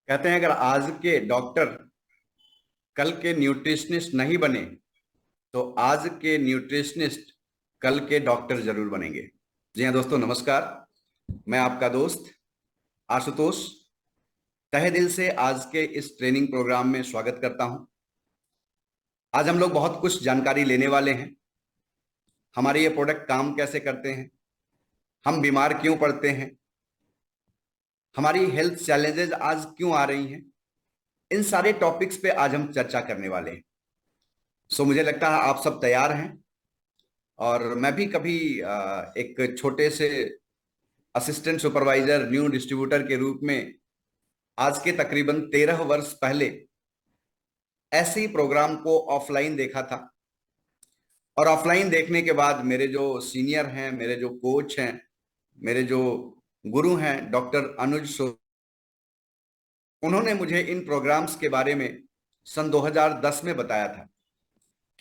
कहते हैं अगर आज के डॉक्टर कल के न्यूट्रिशनिस्ट नहीं बने तो आज के न्यूट्रिशनिस्ट कल के डॉक्टर जरूर बनेंगे। जी हाँ दोस्तों, नमस्कार। मैं आपका दोस्त आशुतोष तहे दिल से आज के इस ट्रेनिंग प्रोग्राम में स्वागत करता हूं। आज हम लोग बहुत कुछ जानकारी लेने वाले हैं। हमारे ये प्रोडक्ट काम कैसे करते हैं, हम बीमार क्यों पड़ते हैं, हमारी हेल्थ चैलेंजेस आज क्यों आ रही हैं, इन सारे टॉपिक्स पे आज हम चर्चा करने वाले हैं। मुझे लगता है आप सब तैयार हैं। और मैं भी कभी एक छोटे से असिस्टेंट सुपरवाइजर न्यू डिस्ट्रीब्यूटर के रूप में आज के तकरीबन 13 वर्ष पहले ऐसे ही प्रोग्राम को ऑफलाइन देखा था। और ऑफलाइन देखने के बाद मेरे जो सीनियर हैं, मेरे जो कोच हैं, मेरे जो गुरु हैं डॉक्टर अनुज उन्होंने मुझे इन प्रोग्राम्स के बारे में सन 2010 में बताया था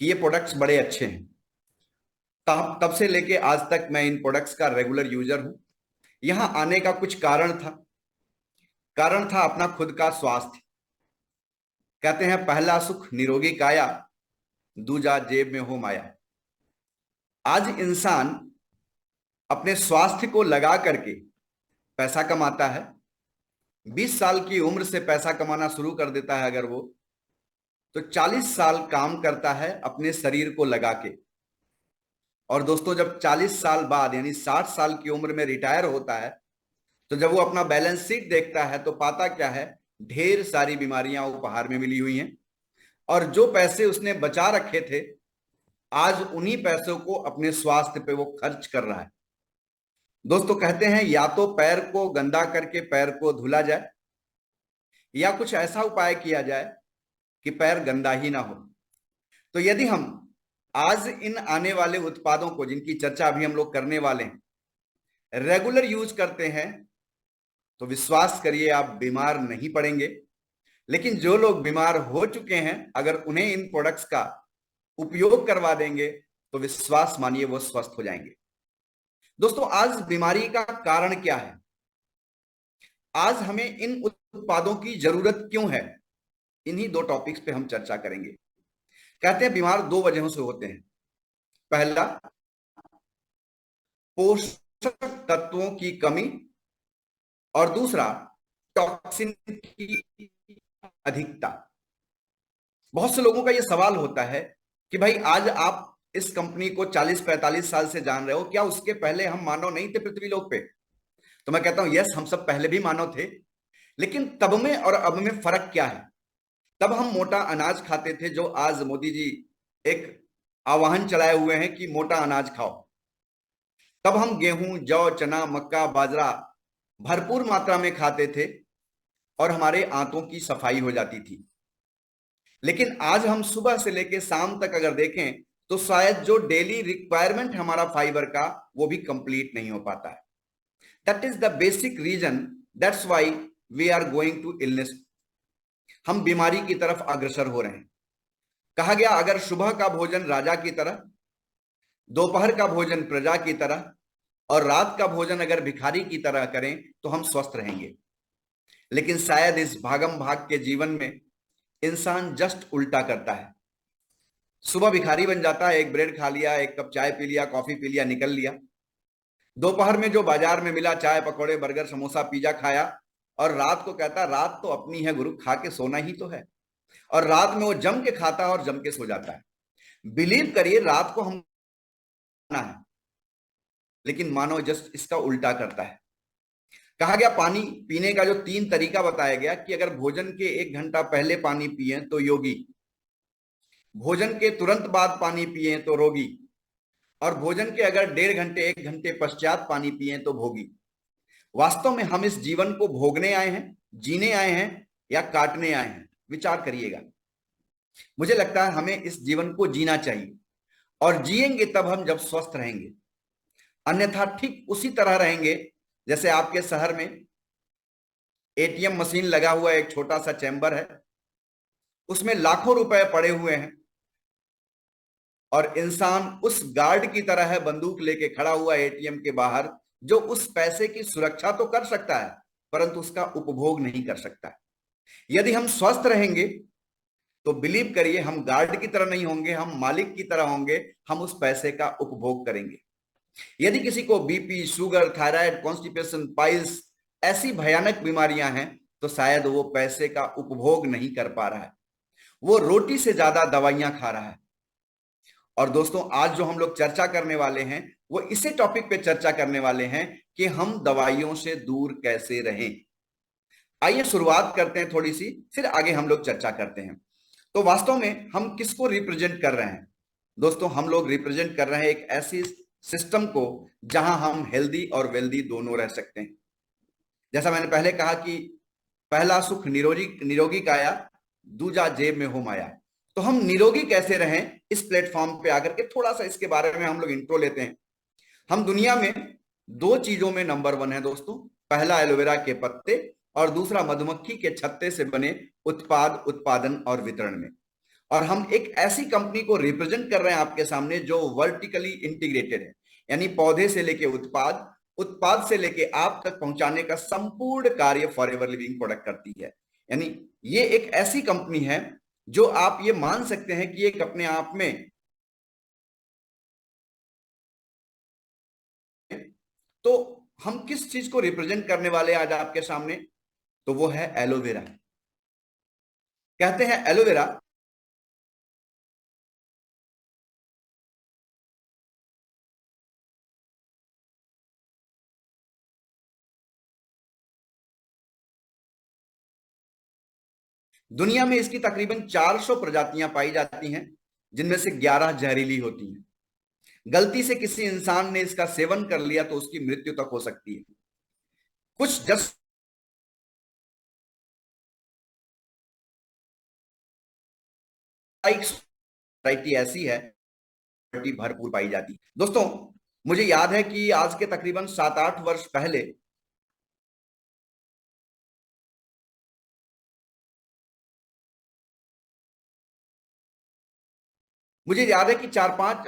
कि ये प्रोडक्ट्स बड़े अच्छे हैं। तब से लेके आज तक मैं इन प्रोडक्ट्स का रेगुलर यूजर हूं। यहां आने का कुछ कारण था अपना खुद का स्वास्थ्य। कहते हैं पहला सुख निरोगी काया, दूजा जेब में हो माया। आज इंसान अपने स्वास्थ्य को लगा करके पैसा कमाता है। 20 साल की उम्र से पैसा कमाना शुरू कर देता है अगर वो, तो 40 साल काम करता है अपने शरीर को लगा के। और दोस्तों, जब 40 साल बाद यानी 60 साल की उम्र में रिटायर होता है, तो जब वो अपना बैलेंस शीट देखता है तो पाता क्या है, ढेर सारी बीमारियां उपहार में मिली हुई हैं। और जो पैसे उसने बचा रखे थे, आज उन्हीं पैसों को अपने स्वास्थ्य पे वो खर्च कर रहा है। दोस्तों, कहते हैं या तो पैर को गंदा करके पैर को धुला जाए, या कुछ ऐसा उपाय किया जाए कि पैर गंदा ही ना हो। तो यदि हम आज इन आने वाले उत्पादों को, जिनकी चर्चा अभी हम लोग करने वाले हैं, रेगुलर यूज करते हैं तो विश्वास करिए आप बीमार नहीं पड़ेंगे। लेकिन जो लोग बीमार हो चुके हैं, अगर उन्हें इन प्रोडक्ट्स का उपयोग करवा देंगे तो विश्वास मानिए वो स्वस्थ हो जाएंगे। दोस्तों, आज बीमारी का कारण क्या है, आज हमें इन उत्पादों की जरूरत क्यों है, इन्हीं दो टॉपिक्स पे हम चर्चा करेंगे। कहते हैं बीमार दो वजहों से होते हैं। पहला, पोषक तत्वों की कमी, और दूसरा, टॉक्सिन की अधिकता। बहुत से लोगों का यह सवाल होता है कि भाई आज आप इस कंपनी को 40-45 साल से जान रहे हो, क्या उसके पहले हम मानव नहीं थे पृथ्वी लोक पे? तो मैं कहता हूं यस, हम सब पहले भी मानव थे। लेकिन तब में और अब में फर्क क्या है? तब हम मोटा अनाज खाते थे, जो आज मोदी जी एक आह्वान चलाए हुए हैं कि मोटा अनाज खाओ। तब हम गेहूं, जौ, चना, मक्का, बाजरा भरपूर मात्रा में खाते थे और हमारे आंतों की सफाई हो जाती थी। लेकिन आज हम सुबह से लेकर शाम तक अगर देखें तो शायद जो डेली रिक्वायरमेंट हमारा फाइबर का, वो भी कंप्लीट नहीं हो पाता है। That is the basic reason, that's why we are going to illness. हम बीमारी की तरफ अग्रसर हो रहे हैं। कहा गया अगर सुबह का भोजन राजा की तरह, दोपहर का भोजन प्रजा की तरह, और रात का भोजन अगर भिखारी की तरह करें तो हम स्वस्थ रहेंगे। लेकिन शायद इस भागम भाग के जीवन में इंसान जस्ट उल्टा करता है। सुबह भिखारी बन जाता है, एक ब्रेड खा लिया, एक कप चाय पी लिया, कॉफी पी लिया, निकल लिया। दोपहर में जो बाजार में मिला, चाय, पकौड़े, बर्गर, समोसा, पिज्जा खाया, और रात को कहता रात तो अपनी है गुरु, खा के सोना ही तो है। और रात में वो जम के खाता है और जम के सो जाता है। बिलीव करिए, रात को हम है, लेकिन मानव जस्ट इसका उल्टा करता है। कहा गया पानी पीने का जो 3 तरीका बताया गया कि अगर भोजन के 1 घंटा पहले पानी पिए तो योगी, भोजन के तुरंत बाद पानी पिए तो रोगी, और भोजन के अगर 1.5 घंटे 1 घंटे पश्चात पानी पिए तो भोगी। वास्तव में हम इस जीवन को भोगने आए हैं, जीने आए हैं, या काटने आए हैं? विचार करिएगा। मुझे लगता है हमें इस जीवन को जीना चाहिए, और जिएंगे तब हम जब स्वस्थ रहेंगे। अन्यथा ठीक उसी तरह रहेंगे जैसे आपके शहर में एटीएम मशीन लगा हुआ एक छोटा सा चैम्बर है, उसमें लाखों रुपए पड़े हुए हैं, और इंसान उस गार्ड की तरह है, बंदूक लेके खड़ा हुआ एटीएम के बाहर, जो उस पैसे की सुरक्षा तो कर सकता है परंतु उसका उपभोग नहीं कर सकता है। यदि हम स्वस्थ रहेंगे तो बिलीव करिए, हम गार्ड की तरह नहीं होंगे, हम मालिक की तरह होंगे, हम उस पैसे का उपभोग करेंगे। यदि किसी को BP, sugar, thyroid, constipation, piles ऐसी भयानक बीमारियां हैं तो शायद वो पैसे का उपभोग नहीं कर पा रहा है, वो रोटी से ज्यादा दवाइयां खा रहा है। और दोस्तों, आज जो हम लोग चर्चा करने वाले हैं वो इसी टॉपिक पे चर्चा करने वाले हैं कि हम दवाइयों से दूर कैसे रहें। आइए शुरुआत करते हैं थोड़ी सी, फिर आगे हम लोग चर्चा करते हैं। तो वास्तव में हम किसको रिप्रेजेंट कर रहे हैं दोस्तों? हम लोग रिप्रेजेंट कर रहे हैं एक ऐसी सिस्टम को जहां हम हेल्दी और वेल्दी दोनों रह सकते हैं। जैसा मैंने पहले कहा कि पहला सुख निरोगी निरोगी काया, दूजा जेब में हो माया। तो हम निरोगी कैसे रहें, इस प्लेटफॉर्म पे आकर के थोड़ा सा इसके बारे में हम लोग इंट्रो लेते हैं। हम दुनिया में दो चीजों में नंबर वन है दोस्तों। पहला एलोवेरा के पत्ते और दूसरा मधुमक्खी के छत्ते से बने उत्पाद उत्पादन और वितरण में। और हम एक ऐसी कंपनी को रिप्रेजेंट कर रहे हैं आपके सामने जो वर्टिकली इंटीग्रेटेड है, यानी पौधे से लेके उत्पाद, उत्पाद से लेके आप तक पहुंचाने का संपूर्ण कार्य फॉरएवर लिविंग प्रोडक्ट करती है। यानी ये एक ऐसी कंपनी है जो आप ये मान सकते हैं कि एक अपने आप में, तो हम किस चीज को रिप्रेजेंट करने वाले आज आपके सामने, तो वो है एलोवेरा। कहते हैं एलोवेरा दुनिया में इसकी तकरीबन 400 प्रजातियां पाई जाती हैं, जिनमें से 11 जहरीली होती हैं। गलती से किसी इंसान ने इसका सेवन कर लिया तो उसकी मृत्यु तक हो सकती है। कुछ जस्ट वैरायटी ऐसी है, भरपूर पाई जाती है। दोस्तों, मुझे याद है कि आज के तकरीबन 7-8 वर्ष पहले मुझे याद है कि 4-5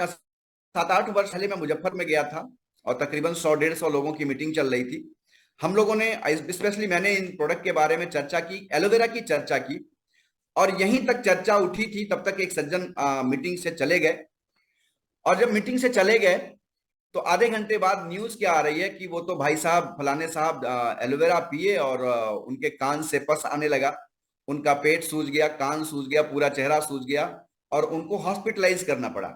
7-8 वर्ष पहले मैं मुजफ्फर में गया था और तकरीबन 100-150 लोगों की मीटिंग चल रही थी। हम लोगों ने, स्पेशली मैंने इन प्रोडक्ट के बारे में चर्चा की, एलोवेरा की चर्चा की, और यहीं तक चर्चा उठी थी तब तक एक सज्जन मीटिंग से चले गए। और जब मीटिंग से चले गए तो आधे घंटे बाद न्यूज क्या आ रही है कि वो तो भाई साहब, फलाने साहब एलोवेरा पिए और उनके कान से पस आने लगा, उनका पेट सूज गया, कान सूज गया, पूरा चेहरा सूज गया और उनको हॉस्पिटलाइज करना पड़ा।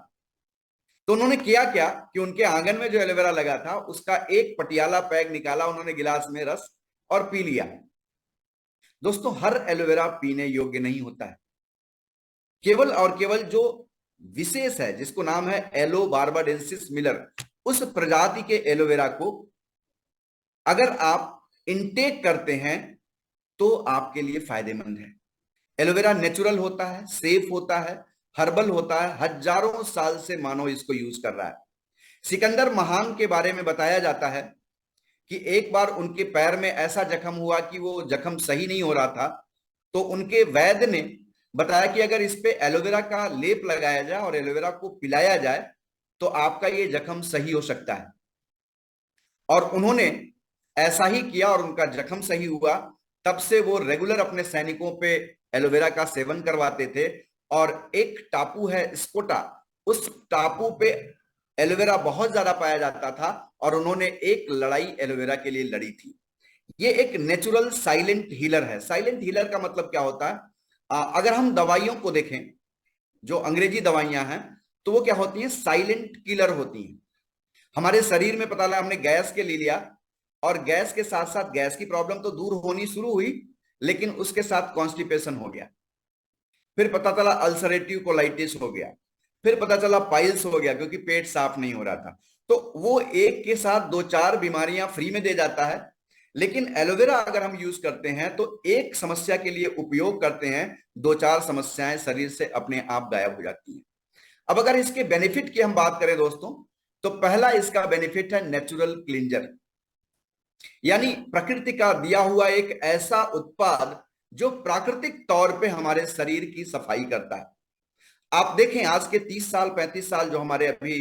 तो उन्होंने किया क्या कि उनके आंगन में जो एलोवेरा लगा था उसका एक पटियाला पैक निकाला उन्होंने गिलास में रस और पी लिया। दोस्तों, हर एलोवेरा पीने योग्य नहीं होता है। केवल और केवल जो विशेष है, जिसको नाम है एलो बार्बाडेंसिस मिलर, उस प्रजाति के एलोवेरा को अगर आप इनटेक करते हैं तो आपके लिए फायदेमंद है। एलोवेरा नेचुरल होता है, सेफ होता है, हर्बल होता है, हजारों साल से मानव इसको यूज कर रहा है। सिकंदर महान के बारे में बताया जाता है कि एक बार उनके पैर में ऐसा जख्म हुआ कि वो जख्म सही नहीं हो रहा था, तो उनके वैद्य ने बताया कि अगर इस पे एलोवेरा का लेप लगाया जाए और एलोवेरा को पिलाया जाए तो आपका ये जख्म सही हो सकता है। और उन्होंने ऐसा ही किया और उनका जख्म सही हुआ। तब से वो रेगुलर अपने सैनिकों पे एलोवेरा का सेवन करवाते थे। और एक टापू है स्कोटा, उस टापू पे एलोवेरा बहुत ज्यादा पाया जाता था और उन्होंने एक लड़ाई एलोवेरा के लिए लड़ी थी। ये एक नेचुरल साइलेंट हीलर है। साइलेंट हीलर का मतलब क्या होता है? अगर हम दवाइयों को देखें, जो अंग्रेजी दवाइयां हैं, तो वो क्या होती हैं? साइलेंट किलर होती हैं। हमारे शरीर में पता लगा हमने गैस के ले लिया और गैस के साथ साथ गैस की प्रॉब्लम तो दूर होनी शुरू हुई, लेकिन उसके साथ कॉन्स्टिपेशन हो गया, फिर पता चला अल्सरेटिव कोलाइटिस हो गया, फिर पता चला पाइल्स हो गया क्योंकि पेट साफ नहीं हो रहा था। तो वो एक के साथ 2-4 बीमारियां फ्री में दे जाता है। लेकिन एलोवेरा अगर हम यूज करते हैं तो एक समस्या के लिए उपयोग करते हैं, 2-4 समस्याएं शरीर से अपने आप गायब हो जाती हैं। अब अगर इसके बेनिफिट की हम बात करें दोस्तों, तो पहला इसका बेनिफिट है नेचुरल क्लींजर, यानी प्रकृति का दिया हुआ एक ऐसा उत्पाद जो प्राकृतिक तौर पे हमारे शरीर की सफाई करता है। आप देखें, आज के 30 साल 35 साल जो हमारे अभी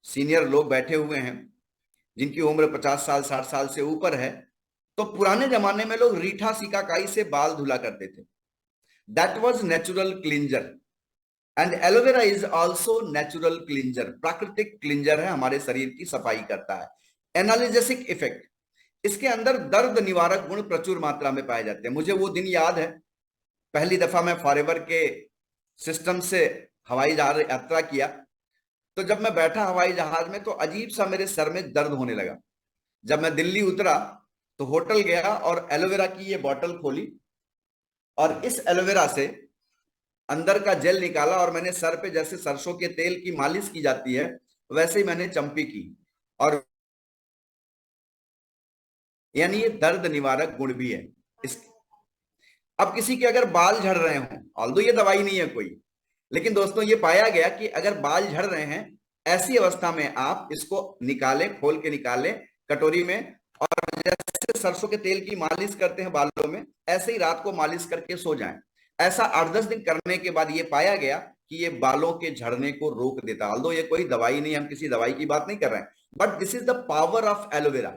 सीनियर लोग बैठे हुए हैं, जिनकी उम्र 50 साल 60 साल से ऊपर है, तो पुराने जमाने में लोग रीठा सिकाकाई से बाल धुला करते थे। That was natural cleanser. And aloe vera is also natural cleanser, प्राकृतिक क्लिंजर है, हमारे शरीर की सफाई करता है। एनालिजेसिक इफेक्ट, इसके अंदर दर्द निवारक गुण प्रचुर मात्रा में पाए जाते हैं। मुझे वो दिन याद है, पहली दफा मैं फॉरएवर के सिस्टम से हवाई जहाज यात्रा किया, तो जब मैं बैठा हवाई जहाज में तो अजीब सा मेरे सर में दर्द होने लगा। जब मैं दिल्ली उतरा तो होटल गया और एलोवेरा की ये बॉटल खोली और इस एलोवेरा से अंदर का जेल निकाला और मैंने सर पे जैसे सरसों के तेल की मालिश की जाती है वैसे ही मैंने चंपी की। और यानी ये दर्द निवारक गुण भी है इस। अब किसी के अगर बाल झड़ रहे हों, ऑल्दो ये दवाई नहीं है कोई, लेकिन दोस्तों ये पाया गया कि अगर बाल झड़ रहे हैं ऐसी अवस्था में आप इसको निकालें, खोल के निकालें कटोरी में, और जैसे सरसों के तेल की मालिश करते हैं बालों में, ऐसे ही रात को मालिश करके सो जाएं। ऐसा 8-10 दिन करने के बाद ये पाया गया कि ये बालों के झड़ने को रोक देता है। ऑल्दो ये कोई दवाई नहीं, हम किसी दवाई की बात नहीं कर रहे हैं, but this is the power of aloe vera.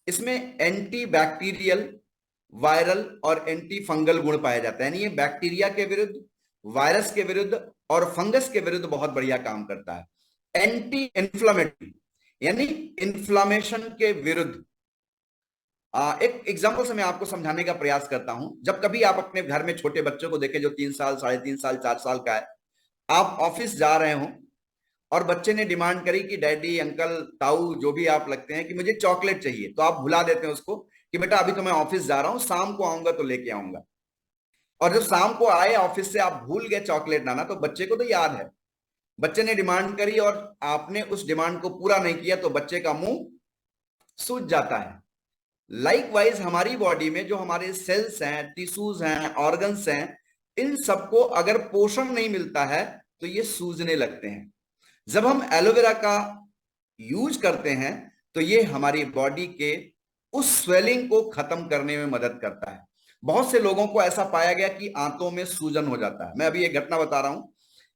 इसमें एंटी बैक्टीरियल, वायरल और एंटी फंगल गुण पाया जाता है, यानी ये बैक्टीरिया के विरुद्ध, वायरस के विरुद्ध और फंगस के विरुद्ध बहुत बढ़िया काम करता है। एंटी इन्फ्लामेटरी, यानी इन्फ्लामेशन के विरुद्ध। एक एग्जांपल से मैं आपको समझाने का प्रयास करता हूं। जब कभी आप अपने घर में छोटे बच्चों को देखें जो 3 साल, 3.5 साल, 4 साल का है, आप ऑफिस जा रहे हो और बच्चे ने डिमांड करी कि डैडी, अंकल, ताऊ, जो भी आप लगते हैं, कि मुझे चॉकलेट चाहिए, तो आप भुला देते हैं उसको कि बेटा अभी तो मैं ऑफिस जा रहा हूं, शाम को आऊंगा तो लेके आऊंगा। और जब शाम को आए ऑफिस से, आप भूल गए चॉकलेट लाना, तो बच्चे को तो याद है, बच्चे ने डिमांड करी और आपने उस डिमांड को पूरा नहीं किया तो बच्चे का मुंह सूज जाता है। लाइकवाइज हमारी बॉडी में जो हमारे सेल्स हैं, टिश्यूज हैं, ऑर्गन्स हैं, इन सबको अगर पोषण नहीं मिलता है तो ये सूजने लगते हैं। जब हम एलोवेरा का यूज करते हैं तो ये हमारी बॉडी के उस स्वेलिंग को खत्म करने में मदद करता है। बहुत से लोगों को ऐसा पाया गया कि आंतों में सूजन हो जाता है। मैं अभी एक घटना बता रहा हूं।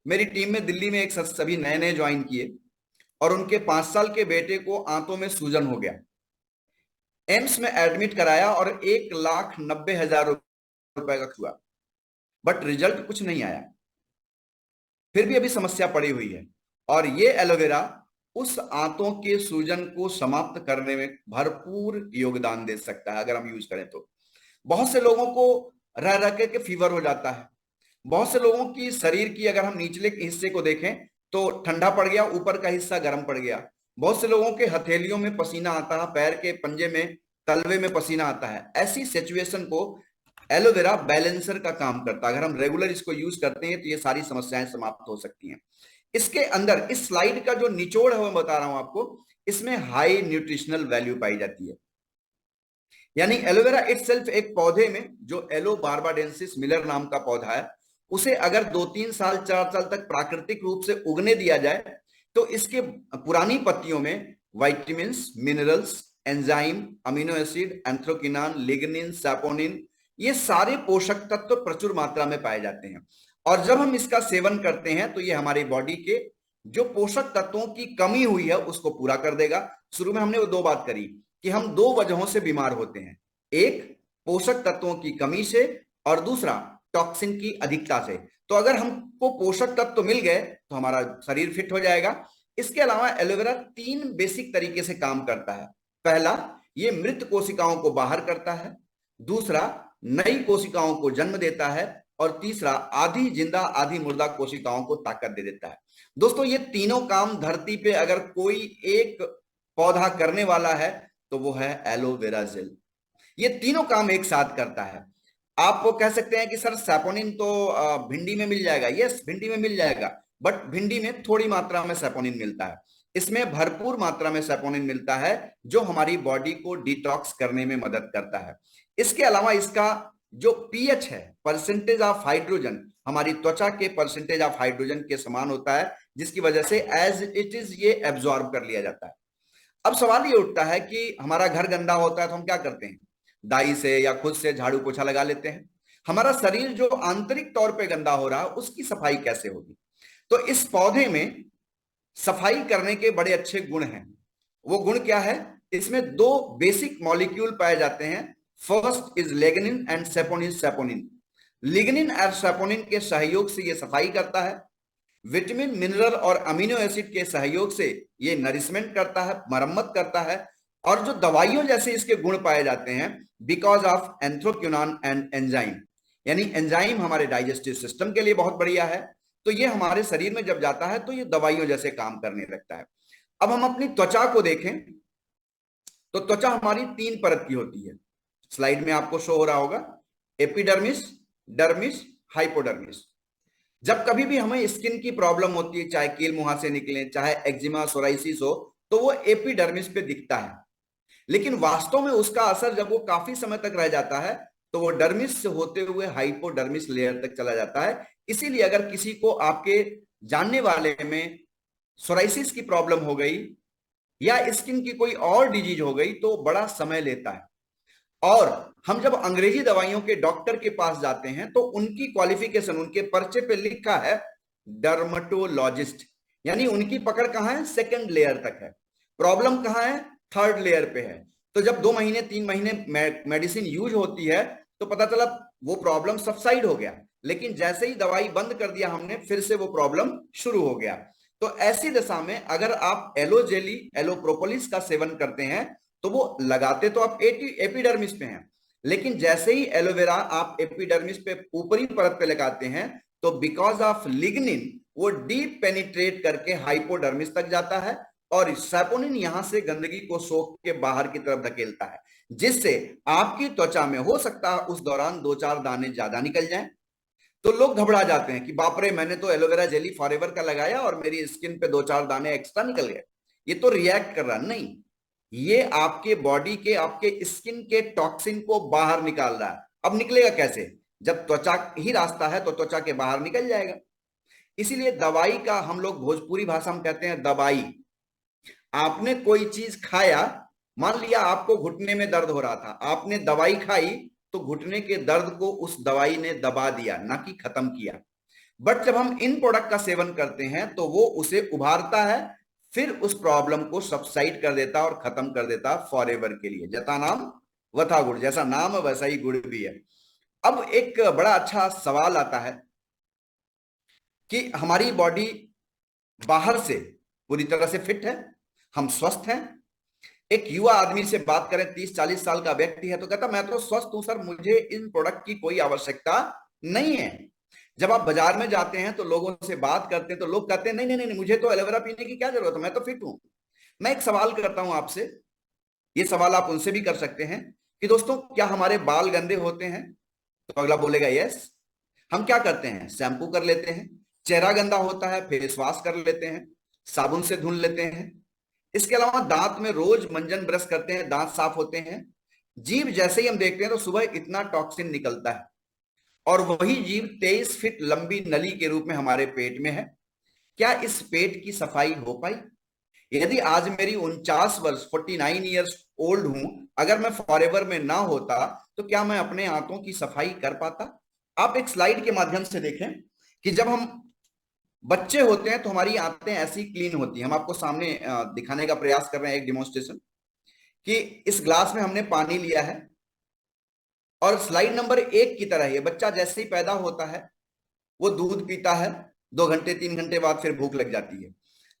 मेरी टीम में दिल्ली में एक सभी नए नए ज्वाइन किए और उनके 5 साल के बेटे को आंतों में सूजन हो गया। एम्स में एडमिट कराया और 1,90,000 रुपए का हुआ, बट रिजल्ट कुछ नहीं आया। फिर भी अभी समस्या पड़ी हुई है। और ये एलोवेरा उस आंतों के सूजन को समाप्त करने में भरपूर योगदान दे सकता है अगर हम यूज करें तो। बहुत से लोगों को रह रह के फीवर हो जाता है। बहुत से लोगों की शरीर की अगर हम निचले हिस्से को देखें तो ठंडा पड़ गया, ऊपर का हिस्सा गर्म पड़ गया। बहुत से लोगों के हथेलियों में पसीना आता है, पैर के पंजे में, तलवे में पसीना आता है। ऐसी सिचुएशन को एलोवेरा बैलेंसर का काम करता है। अगर हम रेगुलर इसको यूज करते हैं तो ये सारी समस्याएं समाप्त हो सकती हैं। इसके अंदर इस स्लाइड का जो निचोड़ है वो बता रहा हूं आपको, इसमें हाई न्यूट्रिशनल वैल्यू पाई जाती है। यानी एलोवेरा इटसेल्फ एक पौधे में, जो एलो बार्बाडेंसिस मिलर नाम का पौधा है, उसे अगर 2-3 साल, 4 साल तक प्राकृतिक रूप से उगने दिया जाए तो इसके पुरानी पत्तियों में vitamin, minerals, enzyme, amino acid, anthraquinone, lignin, saponin, ये सारे पोषक तत्व प्रचुर मात्रा में पाए जाते हैं। और जब हम इसका सेवन करते हैं तो ये हमारी बॉडी के जो पोषक तत्वों की कमी हुई है उसको पूरा कर देगा। शुरू में हमने वो 2 बात करी कि हम 2 वजहों से बीमार होते हैं, एक पोषक तत्वों की कमी से और दूसरा टॉक्सिन की अधिकता से। तो अगर हमको पोषक तत्व मिल गए तो हमारा शरीर फिट हो जाएगा। इसके अलावा एलोवेरा 3 बेसिक तरीके से काम करता है। पहला, ये मृत कोशिकाओं को बाहर करता है। दूसरा, नई कोशिकाओं को जन्म देता है। और तीसरा, आधी जिंदा आधी मुर्दा कोशिकाओं को ताकत दे देता है। दोस्तों, ये तीनों काम धरती पे अगर कोई एक पौधा करने वाला है तो वो है एलोवेरा जेल। ये तीनों काम एक साथ करता है। आप वो कह सकते हैं कि सर सैपोनिन तो भिंडी में मिल जाएगा। यस, भिंडी में मिल जाएगा, बट भिंडी में थोड़ी मात्रा में सैपोनिन मिलता है। इसमें भरपूर मात्रा में सैपोनिन मिलता है जो हमारी बॉडी को डिटॉक्स करने में मदद करता है। इसके अलावा इसका जो पीएच है, परसेंटेज ऑफ हाइड्रोजन, हमारी त्वचा के परसेंटेज ऑफ हाइड्रोजन के समान होता है, जिसकी वजह से एज इट इज ये एब्जॉर्ब कर लिया जाता है। अब सवाल ये उठता है कि हमारा घर गंदा होता है तो हम क्या करते हैं, दाई से या खुद से झाड़ू पोछा लगा लेते हैं। हमारा शरीर जो आंतरिक तौर पे गंदा हो रहा है उसकी सफाई कैसे होगी? तो इस पौधे में सफाई करने के बड़े अच्छे गुण हैं। वो गुण क्या है? इसमें दो बेसिक मॉलिक्यूल पाए जाते हैं। First is lignin and saponin is saponin. Lignin और सेपोनिन के सहयोग से ये सफाई करता है, विटामिन मिनरल और अमीनो एसिड के सहयोग से ये नरिशमेंट करता है, मरम्मत करता है। और जो दवाइयों जैसे इसके गुण पाए जाते हैं बिकॉज ऑफ एंथ्रोक्विनोन एंड एंजाइम, यानी एंजाइम हमारे डाइजेस्टिव सिस्टम के लिए बहुत बढ़िया है, तो ये हमारे शरीर में जब जाता है तो ये दवाइयों जैसे काम करने लगता है। अब हम अपनी त्वचा को देखें तो त्वचा हमारी 3 परत की होती है। स्लाइड में आपको शो हो रहा होगा, एपिडर्मिस, डर्मिस, हाइपोडर्मिस। जब कभी भी हमें स्किन की प्रॉब्लम होती है, चाहे कील मुहासे निकले, चाहे एक्जिमा, सोराइसिस हो, तो वो एपिडर्मिस पे दिखता है। लेकिन वास्तव में उसका असर जब वो काफी समय तक रह जाता है तो वो डर्मिस से होते हुए हाइपोडर्मिस लेयर तक चला जाता है। इसीलिए अगर किसी को आपके जानने वाले में सोराइसिस की प्रॉब्लम हो गई या स्किन की कोई और डिजीज हो गई तो बड़ा समय लेता है। और हम जब अंग्रेजी दवाइयों के डॉक्टर के पास जाते हैं तो उनकी क्वालिफिकेशन, उनके पर्चे पे लिखा है डर्मेटोलॉजिस्ट, यानी उनकी पकड़ कहां है, सेकंड लेयर तक है। प्रॉब्लम कहां है, थर्ड लेयर पे है। तो जब 2 महीने 3 महीने मेडिसिन यूज होती है तो पता चला वो प्रॉब्लम सबसाइड हो गया, लेकिन जैसे ही दवाई बंद कर दिया हमने फिर से वो प्रॉब्लम शुरू हो गया। तो ऐसी दशा में अगर आप एलो जेली, एलो प्रोपोलिस का सेवन करते हैं तो वो लगाते तो आप एपिडर्मिस पे हैं, लेकिन जैसे ही एलोवेरा आप एपिडर्मिस पे ऊपरी परत पे लगाते हैं तो बिकॉज ऑफ लिग्निन वो डीप पेनिट्रेट करके हाइपोडर्मिस तक जाता है और सैपोनिन यहां से गंदगी को सोख के बाहर की तरफ धकेलता है, जिससे आपकी त्वचा में हो सकता है उस दौरान 2-4 दाने ज्यादा निकल जाएं। तो लोग घबरा जाते हैं कि बाप रे, मैंने तो एलोवेरा जेली फॉरएवर का लगाया और मेरी स्किन पे 2-4 दाने एक्स्ट्रा निकल गए, ये तो रिएक्ट कर रहा। नहीं, ये आपके बॉडी के, आपके स्किन के टॉक्सिन को बाहर निकाल रहा है। अब निकलेगा कैसे, जब त्वचा ही रास्ता है तो त्वचा के बाहर निकल जाएगा। इसीलिए दवाई का हम लोग भोजपुरी भाषा में कहते हैं दवाई। आपने कोई चीज खाया, मान लिया आपको घुटने में दर्द हो रहा था, आपने दवाई खाई तो घुटने के दर्द को उस दवाई ने दबा दिया, ना कि खत्म किया। बट जब हम इन प्रोडक्ट का सेवन करते हैं तो वो उसे उभारता है, फिर उस प्रॉब्लम को सबसाइड कर देता और खत्म कर देता फॉरएवर के लिए। जता नाम वथा गुड़, जैसा नाम है वैसा ही गुड़ भी है। अब एक बड़ा अच्छा सवाल आता है कि हमारी बॉडी बाहर से पूरी तरह से फिट है, हम स्वस्थ हैं। एक युवा आदमी से बात करें, 30-40 साल का व्यक्ति है, तो कहता मैं तो स्वस्थ हूं सर, मुझे इन प्रोडक्ट की कोई आवश्यकता नहीं है। जब आप बाजार में जाते हैं तो लोगों से बात करते हैं तो लोग कहते हैं नहीं नहीं नहीं, मुझे तो एलोवेरा पीने की क्या जरूरत है, मैं तो फिट हूं। मैं एक सवाल करता हूं आपसे, ये सवाल आप उनसे भी कर सकते हैं कि दोस्तों क्या हमारे बाल गंदे होते हैं, तो अगला बोलेगा यस। हम क्या करते हैं, शैम्पू कर लेते हैं। चेहरा गंदा होता है, फेस वॉश कर लेते हैं, साबुन से धुल लेते हैं। इसके अलावा दांत में रोज मंजन ब्रश करते हैं, दांत साफ होते हैं। जीभ जैसे ही हम देखते हैं तो सुबह इतना टॉक्सिन निकलता है, और वही जीभ 23 फीट लंबी नली के रूप में हमारे पेट में है। क्या इस पेट की सफाई हो पाई? यदि आज मेरी 49 वर्ष 49 ईयर्स ओल्ड हूं, अगर मैं फॉरएवर में ना होता तो क्या मैं अपने आंतों की सफाई कर पाता? आप एक स्लाइड के माध्यम से देखें कि जब हम बच्चे होते हैं तो हमारी आंतें ऐसी क्लीन होती हैं। हम आपको सामने दिखाने का प्रयास कर रहे हैं एक डेमोन्स्ट्रेशन, कि इस ग्लास में हमने पानी लिया है और स्लाइड नंबर 1 की तरह ये बच्चा जैसे ही पैदा होता है वो दूध पीता है, 2 घंटे 3 घंटे बाद फिर भूख लग जाती है।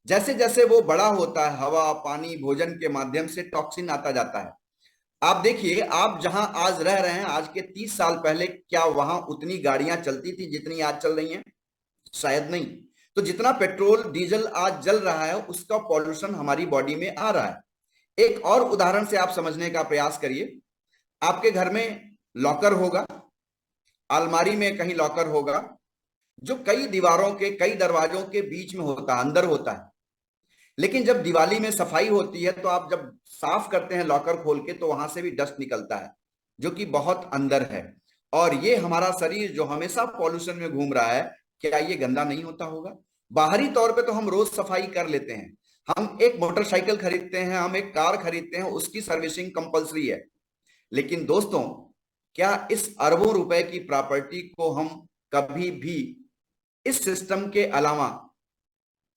जैसे जैसे वो बड़ा होता है, हवा, पानी, भोजन के माध्यम से टॉक्सिन आता जाता है। आप देखिए, आप जहां आज रह रहे हैं, आज के 30 साल पहले क्या वहां उतनी गाड़ियां चलती थी जितनी आज चल रही हैं? शायद नहीं। तो जितना पेट्रोल डीजल आज जल रहा है उसका पॉल्यूशन हमारी बॉडी में आ रहा है। एक और उदाहरण से आप समझने का प्रयास करिए। आपके घर में लॉकर होगा, अलमारी में कहीं लॉकर होगा जो कई दीवारों के, कई दरवाजों के बीच में होता है, अंदर होता है। लेकिन जब दिवाली में सफाई होती है तो आप जब साफ करते हैं लॉकर खोल के तो वहां से भी डस्ट निकलता है जो कि बहुत अंदर है। और ये हमारा शरीर जो हमेशा पॉल्यूशन में घूम रहा है, क्या ये गंदा नहीं होता होगा? बाहरी तौर पे तो हम रोज सफाई कर लेते हैं, हम एक मोटरसाइकिल खरीदते हैं, हम एक कार खरीदते हैं, उसकी सर्विसिंग कंपलसरी है। लेकिन दोस्तों, क्या इस अरबों रुपए की प्रॉपर्टी को हम कभी भी इस सिस्टम के अलावा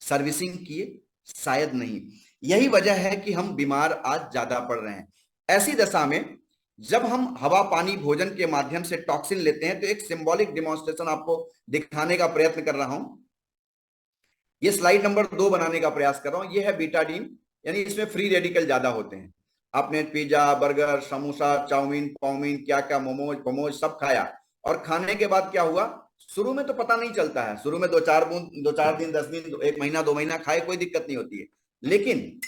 सर्विसिंग किए? शायद नहीं। यही वजह है कि हम बीमार आज ज्यादा पड़ रहे हैं। ऐसी दशा में जब हम हवा पानी भोजन के माध्यम से टॉक्सिन लेते हैं, तो एक सिंबॉलिक डिमॉन्स्ट्रेशन आपको दिखाने का प्रयत्न कर रहा हूं। ये स्लाइड नंबर 2 बनाने का प्रयास कर रहा हूं। ये है बीटाडीन, यानी इसमें फ्री रेडिकल ज्यादा होते हैं। आपने पिज्जा, बर्गर, समोसा, चाउमीन, पाउमीन, क्या क्या, मोमोज पोमोज सब खाया, और खाने के बाद क्या हुआ? शुरू में तो पता नहीं चलता है, शुरू में 2-4 दिन 10 दिन 1 महीना 2 महीना खाए कोई दिक्कत नहीं होती है। लेकिन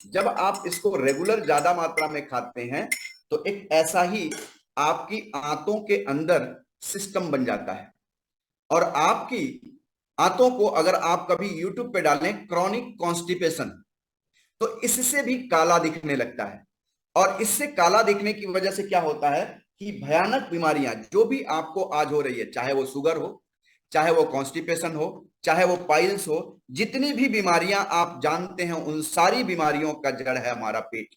जब आप इसको रेगुलर ज्यादा मात्रा में खाते हैं, तो एक ऐसा ही आपकी आंतों के अंदर सिस्टम बन जाता है। और आपकी आंतों को अगर आप कभी यूट्यूब पे डालें क्रॉनिक कॉन्स्टिपेशन, तो इससे भी काला दिखने लगता है। और इससे काला दिखने की वजह से क्या होता है कि भयानक बीमारियां जो भी आपको आज हो रही है, चाहे वो शुगर हो, चाहे वो कॉन्स्टिपेशन हो, चाहे वो पाइल्स हो, जितनी भी बीमारियां आप जानते हैं, उन सारी बीमारियों का जड़ है हमारा पेट।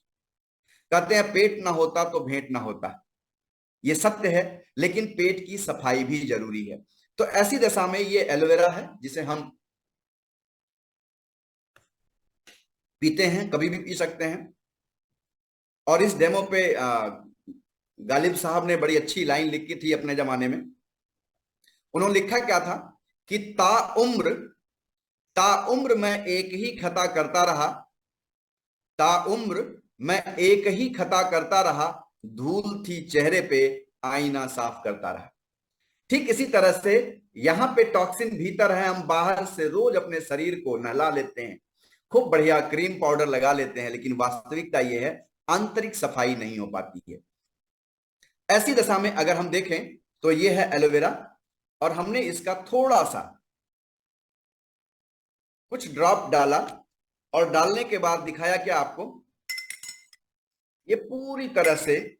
कहते हैं पेट ना होता तो भेंट ना होता, ये सत्य है, लेकिन पेट की सफाई भी जरूरी है। तो ऐसी दशा में ये एलोवेरा है, जिसे हम पीते हैं, कभी भी पी सकते हैं। और इस डेमो पे गालिब साहब ने बड़ी अच्छी लाइन लिखी थी अपने जमाने में। उन्होंने लिखा क्या था कि ताउम्र मैं एक ही खता करता रहा, ताउम्र मैं एक ही खता करता रहा, धूल थी चेहरे पे, आईना साफ करता रहा। ठीक इसी तरह से यहां पे टॉक्सिन भीतर है, हम बाहर से रोज अपने शरीर को नहला लेते हैं, खूब बढ़िया क्रीम पाउडर लगा लेते हैं, लेकिन वास्तविकता यह है आंतरिक सफाई नहीं हो पाती है। ऐसी दशा में अगर हम देखें तो यह है एलोवेरा, और हमने इसका थोड़ा सा कुछ ड्रॉप डाला, और डालने के बाद दिखाया क्या आपको, ये पूरी तरह से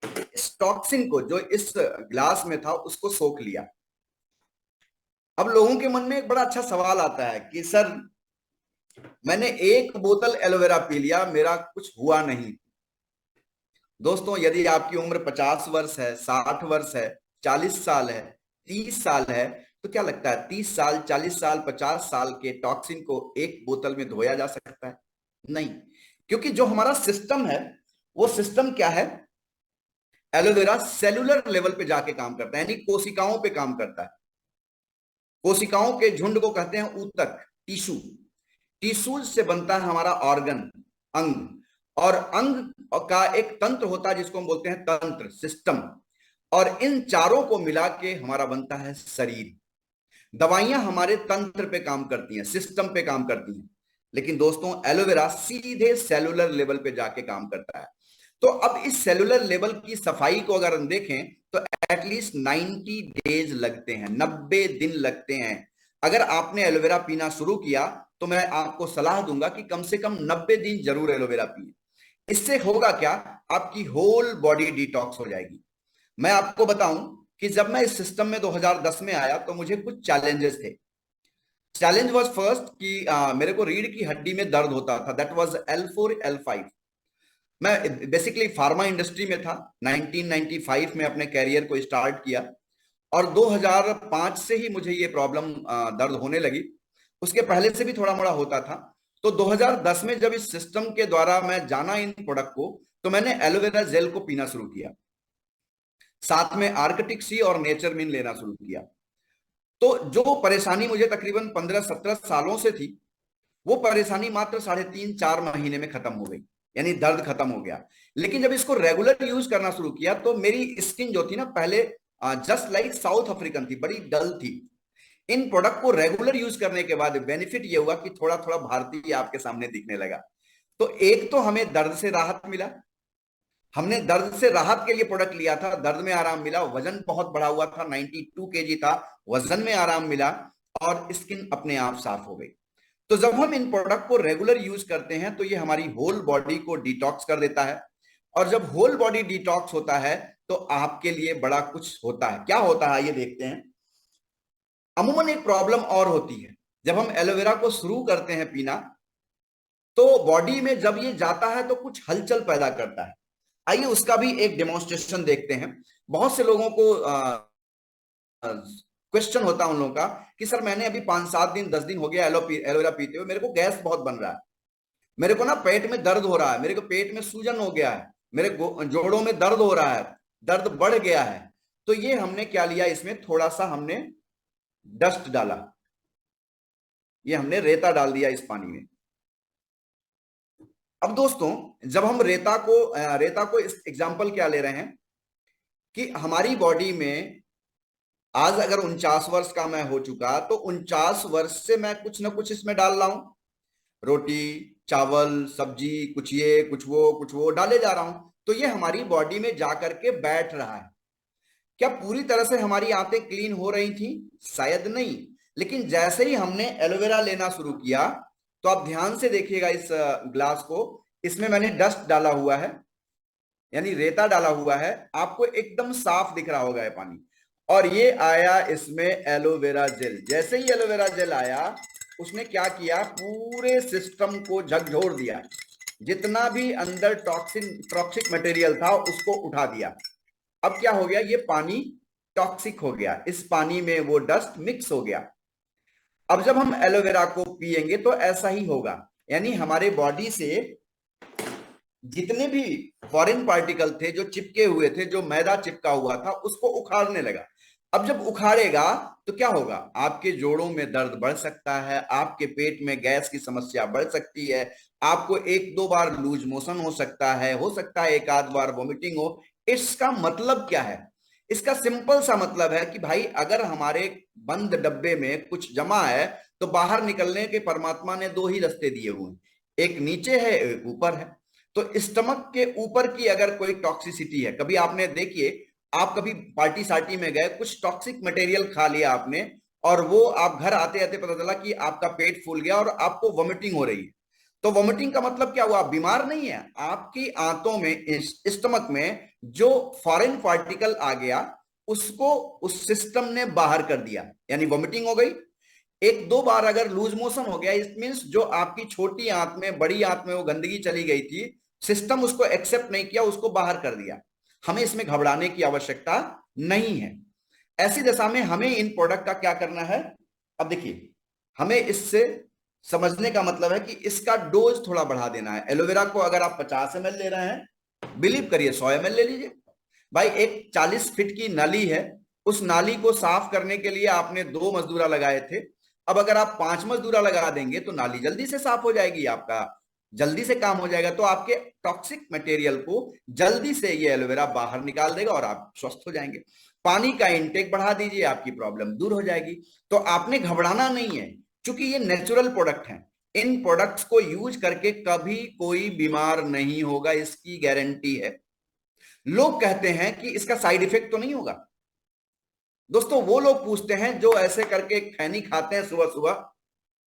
इस टॉक्सिन को जो इस ग्लास में था उसको सोख लिया। अब लोगों के मन में एक बड़ा अच्छा सवाल आता है कि सर, मैंने 1 बोतल एलोवेरा पी लिया, मेरा कुछ हुआ नहीं। दोस्तों, यदि आपकी उम्र 50 वर्ष है, 60 वर्ष है, 40 साल है, 30 साल है, तो क्या लगता है 30 साल, 40 साल, 50 साल के टॉक्सिन को 1 बोतल में धोया जा सकता है? नहीं, क्योंकि जो हमारा सिस्टम है, वो सिस्टम क्या है, एलोवेरा सेलुलर लेवल पे जाके काम करता है, यानी कोशिकाओं पे काम करता है। कोशिकाओं के झुंड को कहते हैं ऊतक, टिश्यू। टिश्यूज से बनता है हमारा ऑर्गन, अंग। और अंग का एक तंत्र होता है जिसको हम बोलते हैं तंत्र, सिस्टम। और इन चारों को मिला के हमारा बनता है शरीर। दवाइयां हमारे तंत्र पे काम करती हैं, सिस्टम पे काम करती हैं, लेकिन दोस्तों एलोवेरा सीधे सेलुलर लेवल पे जाके काम करता है। तो अब इस सेलुलर लेवल की सफाई को अगर हम देखें तो एटलीस्ट 90 डेज लगते हैं, 90 दिन लगते हैं। अगर आपने एलोवेरा पीना शुरू किया तो मैं आपको सलाह दूंगा कि कम से कम 90 दिन जरूर एलोवेरा पिए। इससे होगा क्या, आपकी होल बॉडी डिटॉक्स हो जाएगी। मैं आपको बताऊं कि जब मैं इस सिस्टम में 2010 में आया तो मुझे कुछ चैलेंजेस थे। चैलेंज वाज फर्स्ट कि मेरे को रीढ़ की हड्डी में दर्द होता था, दैट वाज L4 L5। मैं बेसिकली फार्मा इंडस्ट्री में था, 1995 में अपने कैरियर को स्टार्ट किया, और 2005 से ही मुझे ये प्रॉब्लम दर्द होने लगी। उसके पहले से भी थोड़ा मोड़ा होता था। तो 2010 में जब इस सिस्टम के द्वारा मैं जाना इन प्रोडक्ट को, तो मैंने एलोवेरा जेल को पीना शुरू किया, साथ में आर्कटिक सी और नेचर मिन लेना शुरू किया। तो जो परेशानी मुझे तकरीबन 15-17 सालों से थी, वो परेशानी मात्र 3.5-4 महीने में खत्म हो गई, यानी दर्द खत्म हो गया। लेकिन जब इसको रेगुलर यूज करना शुरू किया तो मेरी स्किन जो थी ना, पहले जस्ट लाइक साउथ अफ्रीकन थी, बड़ी डल थी। इन प्रोडक्ट को रेगुलर यूज करने के बाद बेनिफिट ये हुआ कि थोड़ा थोड़ा भारतीय आपके सामने दिखने लगा। तो एक तो हमें दर्द से राहत मिला, हमने दर्द से राहत के लिए प्रोडक्ट लिया था, दर्द में आराम मिला, वजन बहुत बढ़ा हुआ था, 92 kg था, वजन में आराम मिला, और स्किन अपने आप साफ हो गई। तो जब हम इन प्रोडक्ट को रेगुलर यूज करते हैं तो ये हमारी होल बॉडी को डिटॉक्स कर देता है। और जब होल बॉडी डिटॉक्स होता है तो आपके लिए बड़ा कुछ होता है। क्या होता है ये देखते हैं। अमूमन एक प्रॉब्लम और होती है, जब हम एलोवेरा को शुरू करते हैं पीना, तो बॉडी में जब ये जाता है तो कुछ हलचल पैदा करता है। आइए उसका भी एक डेमोन्स्ट्रेशन देखते हैं। बहुत से लोगों को क्वेश्चन होता है उन लोगों का कि सर, मैंने अभी 5-7 दिन 10 दिन हो गया एलोवेरा पीते हुए, मेरे को गैस बहुत बन रहा है। मेरे को ना पेट में दर्द हो रहा है, मेरे को पेट में सूजन हो गया है, मेरे जोड़ों में दर्द हो रहा है, दर्द बढ़ गया है, तो ये हमने क्या लिया, इसमें थोड़ा सा हमने डस्ट डाला, ये हमने रेता डाल दिया इस पानी में। अब दोस्तों, जब हम रेता को इस एग्जाम्पल क्या ले रहे हैं कि हमारी बॉडी में आज अगर 49 वर्ष का मैं हो चुका, तो 49 वर्ष से मैं कुछ ना कुछ इसमें डाल रहा हूं, रोटी चावल सब्जी, कुछ ये कुछ वो डाले जा रहा हूं, तो ये हमारी बॉडी में जाकर के बैठ रहा है। क्या पूरी तरह से हमारी आंतें क्लीन हो रही थी? शायद नहीं। लेकिन जैसे ही हमने एलोवेरा लेना शुरू किया, तो आप ध्यान से देखिएगा इस ग्लास को, इसमें मैंने डस्ट डाला हुआ है, यानी रेता डाला हुआ है, आपको एकदम साफ दिख रहा होगा ये पानी। और ये आया इसमें एलोवेरा जेल। जैसे ही एलोवेरा जेल आया, उसने क्या किया, पूरे सिस्टम को झकझोर दिया, जितना भी अंदर टॉक्सिक मटेरियल था उसको उठा दिया। अब क्या हो गया, ये पानी टॉक्सिक हो गया, इस पानी में वो डस्ट मिक्स हो गया। अब जब हम एलोवेरा को पिएंगे तो ऐसा ही होगा, यानी हमारे बॉडी से जितने भी फॉरेन पार्टिकल थे जो चिपके हुए थे, जो मैदा चिपका हुआ था, उसको उखाड़ने लगा। अब जब उखाड़ेगा तो क्या होगा, आपके जोड़ों में दर्द बढ़ सकता है, आपके पेट में गैस की समस्या बढ़ सकती है, आपको 1-2 बार लूज मोशन हो सकता है एक आध बार वॉमिटिंग हो। इसका मतलब क्या है? इसका सिंपल सा मतलब है कि भाई, अगर हमारे बंद डब्बे में कुछ जमा है, तो बाहर निकलने के परमात्मा ने दो ही रास्ते दिए हुए हैं, एक नीचे है एक ऊपर है। तो स्टमक के ऊपर की अगर कोई टॉक्सिसिटी है, कभी आपने देखिए, आप कभी पार्टी सार्टी में गए, कुछ टॉक्सिक मटेरियल खा लिया आपने, और वो आप घर आते आते पता चला कि आपका पेट फूल गया और आपको वॉमिटिंग हो रही है। तो वॉमिटिंग का मतलब क्या हुआ, आप बीमार नहीं है, आपकी आंतों में, स्टमक में जो फॉरेन पार्टिकल आ गया, उसको उस सिस्टम ने बाहर कर दिया, यानी वॉमिटिंग हो गई। 1-2 बार अगर लूज मोशन हो गया, इट मींस जो आपकी छोटी आंत में, बड़ी आंत में वो गंदगी चली गई थी, सिस्टम उसको एक्सेप्ट नहीं किया, उसको बाहर कर दिया। हमें इसमें घबराने की आवश्यकता नहीं है। ऐसी दशा में हमें इन प्रोडक्ट का क्या करना है? अब देखिए, हमें इससे समझने का मतलब है कि इसका डोज थोड़ा बढ़ा देना है। एलोवेरा को अगर आप 50 ml ले रहे हैं, बिलीव करिए 100 ml ले लीजिए। भाई, एक 40 फीट की नाली है, उस नाली को साफ करने के लिए आपने 2 मजदूरा लगाए थे, अब अगर आप 5 मजदूरा लगा देंगे तो नाली जल्दी से साफ हो जाएगी, आपका जल्दी से काम हो जाएगा। तो आपके टॉक्सिक मटेरियल को जल्दी से ये एलोवेरा बाहर निकाल देगा और आप स्वस्थ हो जाएंगे। पानी का इंटेक बढ़ा दीजिए, आपकी प्रॉब्लम दूर हो जाएगी। तो आपने घबराना नहीं है, क्योंकि ये नेचुरल प्रोडक्ट हैं। इन प्रोडक्ट्स को यूज करके कभी कोई बीमार नहीं होगा, इसकी गारंटी है। लोग कहते हैं कि इसका साइड इफेक्ट तो नहीं होगा। दोस्तों, वो लोग पूछते हैं जो ऐसे करके खैनी खाते हैं सुबह सुबह,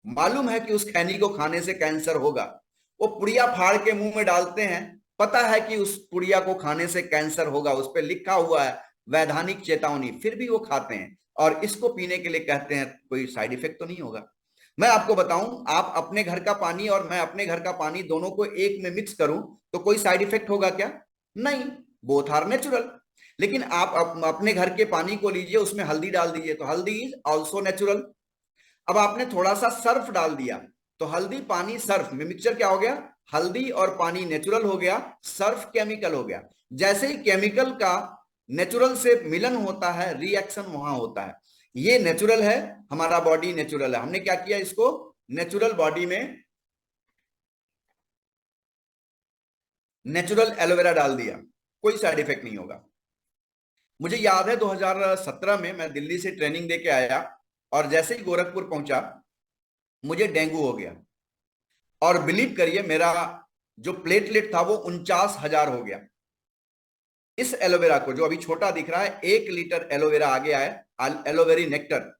मालूम है कि उस खैनी को खाने से कैंसर होगा, वो पुड़िया फाड़ के मुंह में डालते हैं, पता है कि उस पुड़िया को खाने से कैंसर होगा, उस पर लिखा हुआ है वैधानिक चेतावनी, फिर भी वो खाते हैं और इसको पीने के लिए कहते हैं कोई साइड इफेक्ट तो नहीं होगा। मैं आपको बताऊं, आप अपने घर का पानी और मैं अपने घर का पानी, दोनों को एक में मिक्स करूं तो कोई साइड इफेक्ट होगा क्या? नहीं, बोथ आर नेचुरल। लेकिन आप अपने घर के पानी को लीजिए, उसमें हल्दी डाल दीजिए, तो हल्दी इज ऑल्सो नेचुरल। अब आपने थोड़ा सा सर्फ डाल दिया, तो हल्दी पानी सर्फ में मिक्सचर क्या हो गया, हल्दी और पानी नेचुरल हो गया, सर्फ केमिकल हो गया। जैसे ही केमिकल का नेचुरल से मिलन होता है, रिएक्शन वहां होता है। ये नेचुरल है, हमारा बॉडी नेचुरल है, हमने क्या किया, इसको नेचुरल बॉडी में नेचुरल एलोवेरा डाल दिया, कोई साइड इफेक्ट नहीं होगा। मुझे याद है 2017 में मैं दिल्ली से ट्रेनिंग देके आया, और जैसे ही गोरखपुर पहुंचा, मुझे डेंगू हो गया, और बिलीव करिए मेरा जो प्लेटलेट था वो 49,000 हो गया। इस एलोवेरा को, जो अभी छोटा दिख रहा है, 1 लीटर एलोवेरा आ गया है, एलोवेरी नेक्टर।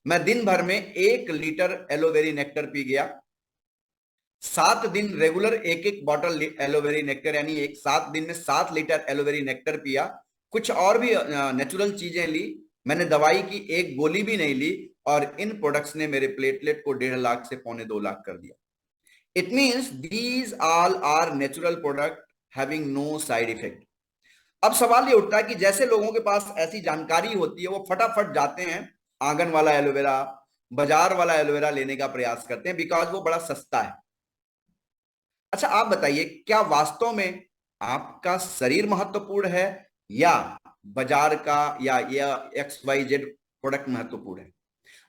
मैं दिन भर में 1 लीटर एलोवेरी नेक्टर पी गया। 7 दिन रेगुलर 1-1 बॉटल एलोवेरी नेक्टर, यानी 7 दिन में 7 लीटर एलोवेरी नेक्टर पिया। कुछ और भी नेचुरल चीजें ली, मैंने दवाई की एक गोली भी नहीं ली, और इन प्रोडक्ट्स ने मेरे प्लेटलेट को 1.5 लाख से 1.25 लाख कर दिया। It means these all are natural product having no side effect. अब सवाल ये उठता है कि जैसे लोगों के पास ऐसी जानकारी होती है, वो फटाफट जाते हैं आंगन वाला एलोवेरा, बाजार वाला एलोवेरा लेने का प्रयास करते हैं, बिकॉज वो बड़ा सस्ता है। अच्छा आप बताइए, क्या वास्तव में आपका शरीर महत्वपूर्ण है या बाजार का या XYZ प्रोडक्ट महत्वपूर्ण है?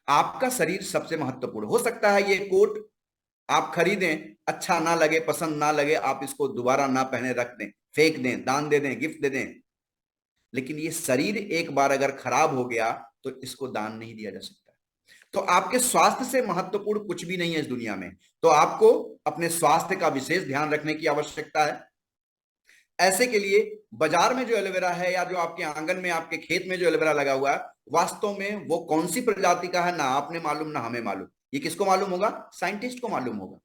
आपका शरीर सबसे महत्वपूर्ण। हो सकता है ये कोट आप खरीदें, अच्छा ना लगे, पसंद ना लगे, आप इसको दोबारा ना पहने, रख दें, फेंक दें, दान दे दें, गिफ्ट दे दें, लेकिन ये शरीर एक बार अगर खराब हो गया तो इसको दान नहीं दिया जा सकता। तो आपके स्वास्थ्य से महत्वपूर्ण कुछ भी नहीं है इस दुनिया में। तो आपको अपने स्वास्थ्य का विशेष ध्यान रखने की आवश्यकता है। ऐसे के लिए बाजार में जो एलोवेरा है या जो आपके आंगन में, आपके खेत में जो एलोवेरा लगा हुआ है, वास्तव में वो कौन सी प्रजाति का है ना आपने मालूम ना हमें मालूम। ये किसको मालूम होगा? साइंटिस्ट को मालूम होगा।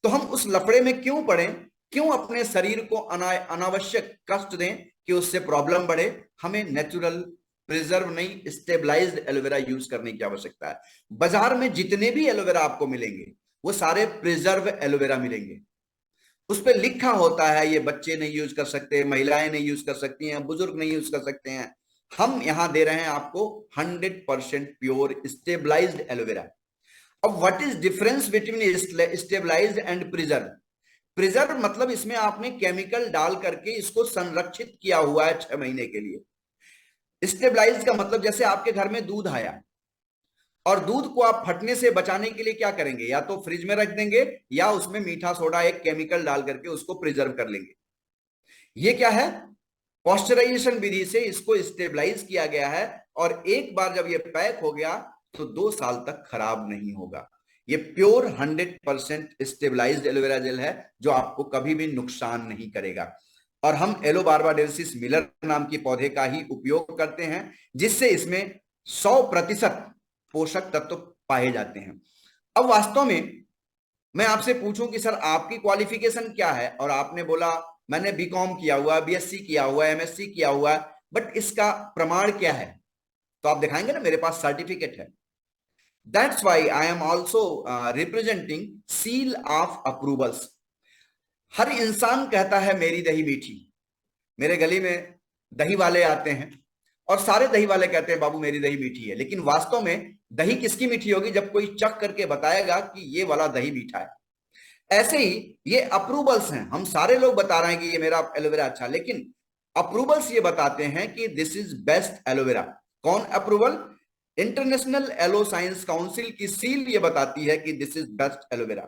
तो हम उस लफड़े में क्यों पड़े? क्यों अपने शरीर को अनावश्यक कष्ट दें कि उससे प्रॉब्लम बढ़े? हमें नेचुरल, प्रिजर्व नहीं, स्टेबलाइज्ड एलोवेरा यूज करने की आवश्यकता है। बाजार में जितने भी एलोवेरा आपको मिलेंगे वो सारे प्रिजर्व एलोवेरा मिलेंगे। उस पर लिखा होता है ये बच्चे नहीं यूज कर सकते, महिलाएं नहीं यूज कर सकती हैं, बुजुर्ग नहीं यूज कर सकते हैं। हम यहां दे रहे हैं आपको 100% प्योर स्टेबलाइज्ड एलोवेरा। अब what is difference between stabilized and preserve? Preserve मतलब इसमें आपने केमिकल डाल करके इसको संरक्षित किया हुआ है 6 महीने के लिए। स्टेबलाइज्ड का मतलब जैसे आपके घर में दूध आया और दूध को आप फटने से बचाने के लिए क्या करेंगे? या तो फ्रिज में रख देंगे या उसमें मीठा सोडा एक केमिकल डाल करके उसको प्रिजर्व कर लेंगे। ये क्या है? पॉस्चराइजेशन विधि से इसको स्टेबलाइज किया गया है और एक बार जब ये पैक हो गया तो 2 साल तक खराब नहीं होगा। ये प्योर 100% स्टेबलाइज्ड एलोवेरा जेल है जो आपको कभी भी नुकसान नहीं करेगा। और हम एलोबार्बाडेंसिस मिलर नाम के पौधे का ही उपयोग करते हैं जिससे इसमें 100% पोषक तत्व पाए जाते हैं। अब वास्तव में मैं आपसे पूछूं कि सर आपकी क्वालिफिकेशन क्या है, और आपने बोला मैंने बीकॉम किया हुआ, BSc किया हुआ, MSc किया हुआ, बट इसका प्रमाण क्या है? तो आप दिखाएंगे ना मेरे पास सर्टिफिकेट है। That's why I am also representing seal of approvals. हर इंसान कहता है मेरी दही मीठी। मेरे गली में दही वाले आते हैं और सारे दही वाले कहते हैं बाबू मेरी दही मीठी है, लेकिन वास्तव में दही किसकी मीठी होगी? जब कोई चख करके बताएगा कि ये वाला दही मीठा है। ऐसे ही ये अप्रूवल्स हैं। हम सारे लोग बता रहे हैं कि ये मेरा एलोवेरा अच्छा, लेकिन अप्रूवल्स ये बताते हैं कि दिस इज बेस्ट एलोवेरा। कौन approval? International aloe science council की सील ये बताती है कि this is best aloe vera.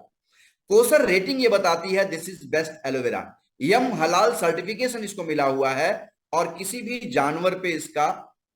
Kosher rating ये बताती है दिस इज बेस्ट एलोवेरा। यम हलाल सर्टिफिकेशन इसको मिला हुआ है और किसी भी जानवर पे इसका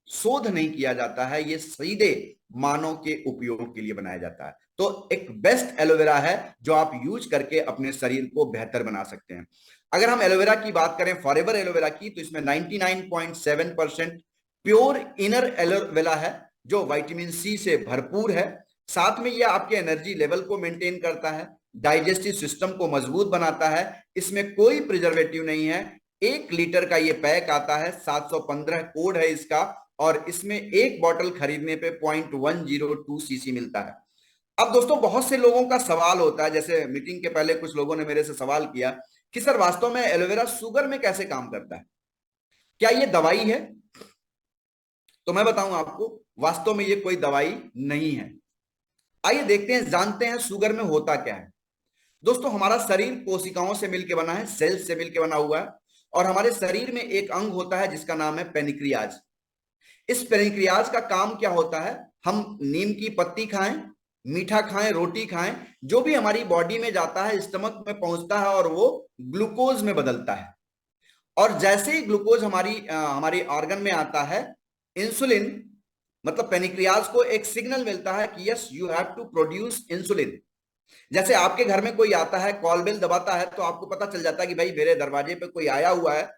शोध नहीं किया जाता है। ये सीधे मानव के उपयोग के लिए बनाया जाता है। तो एक बेस्ट एलोवेरा है जो आप यूज करके अपने शरीर को बेहतर बना सकते हैं। अगर हम एलोवेरा की बात करें, फॉरएवर एलोवेरा की, तो इसमें 99.7% प्योर इनर एलोवेरा है जो विटामिन सी से भरपूर है। साथ में यह आपके एनर्जी लेवल को मेंटेन करता है, डाइजेस्टिव सिस्टम को मजबूत बनाता है। इसमें कोई प्रिजर्वेटिव नहीं है। 1 लीटर का ये पैक आता है, 715 कोड है इसका, और इसमें एक बॉटल खरीदने पे 0.102 सीसी मिलता है। अब दोस्तों बहुत से लोगों का सवाल होता है, जैसे मीटिंग के पहले कुछ लोगों ने मेरे से सवाल किया कि सर वास्तव में एलोवेरा शुगर में कैसे काम करता है, क्या ये दवाई है? तो मैं बताऊं आपको, वास्तव में ये कोई दवाई नहीं है। आइए देखते हैं, जानते हैं शुगर में होता क्या है। दोस्तों हमारा शरीर कोशिकाओं से मिलकर बना है, सेल्स से मिलकर बना हुआ है, और हमारे शरीर में एक अंग होता है जिसका नाम है पेनिक्रियाज। इस पेनिक्रियाज का काम क्या होता है? हम नीम की पत्ती खाएं, मीठा खाएं, रोटी खाएं, जो भी हमारी बॉडी में जाता है स्टमक में पहुंचता है और वो ग्लूकोज में बदलता है। और जैसे ही ग्लूकोज हमारी ऑर्गन में आता है, इंसुलिन मतलब पेनिक्रियाज को एक सिग्नल मिलता है कि yes you have to produce insulin. जैसे आपके घर में कोई आता है, कॉल बेल दबाता है, तो आपको पता चल जाता है कि भाई मेरे दरवाजे पे कोई आया हुआ है,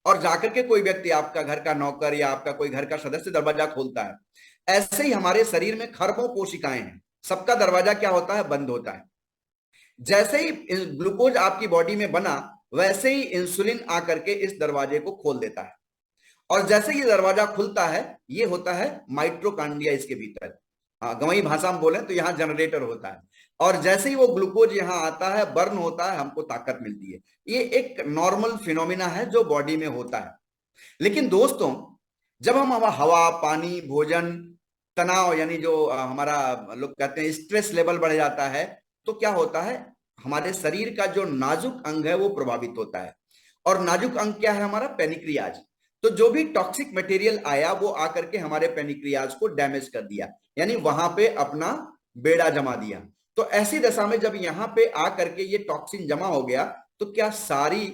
और जाकर के कोई व्यक्ति, आपका घर का नौकर या आपका कोई घर का सदस्य दरवाजा खोलता है। ऐसे ही हमारे शरीर में खरबों कोशिकाएं हैं, सबका दरवाजा क्या होता है? बंद होता है। जैसे ही ग्लूकोज आपकी बॉडी में बना, वैसे ही इंसुलिन आकर के इस दरवाजे को खोल देता है, और जैसे ये दरवाजा खुलता है, ये होता है माइट्रोकांड्रिया इसके भीतर। हाँ, गंवई भाषा में बोले तो यहाँ जनरेटर होता है, और जैसे ही वो ग्लूकोज यहाँ आता है, बर्न होता है, हमको ताकत मिलती है। ये एक नॉर्मल फिनोमिना है जो बॉडी में होता है। लेकिन दोस्तों जब हम हवा, पानी, भोजन, तनाव, यानी जो हमारा लोग कहते हैं स्ट्रेस लेवल बढ़ जाता है, तो क्या होता है? हमारे शरीर का जो नाजुक अंग है वो प्रभावित होता है। और नाजुक अंग क्या है? हमारा पेनिक्रियाज। तो जो भी टॉक्सिक मटेरियल आया वो आकर के हमारे पेनिक्रियाज को डैमेज कर दिया, यानी वहां पे अपना बेड़ा जमा दिया। तो ऐसी दशा में जब यहां पे आकर के ये टॉक्सिन जमा हो गया, तो क्या सारी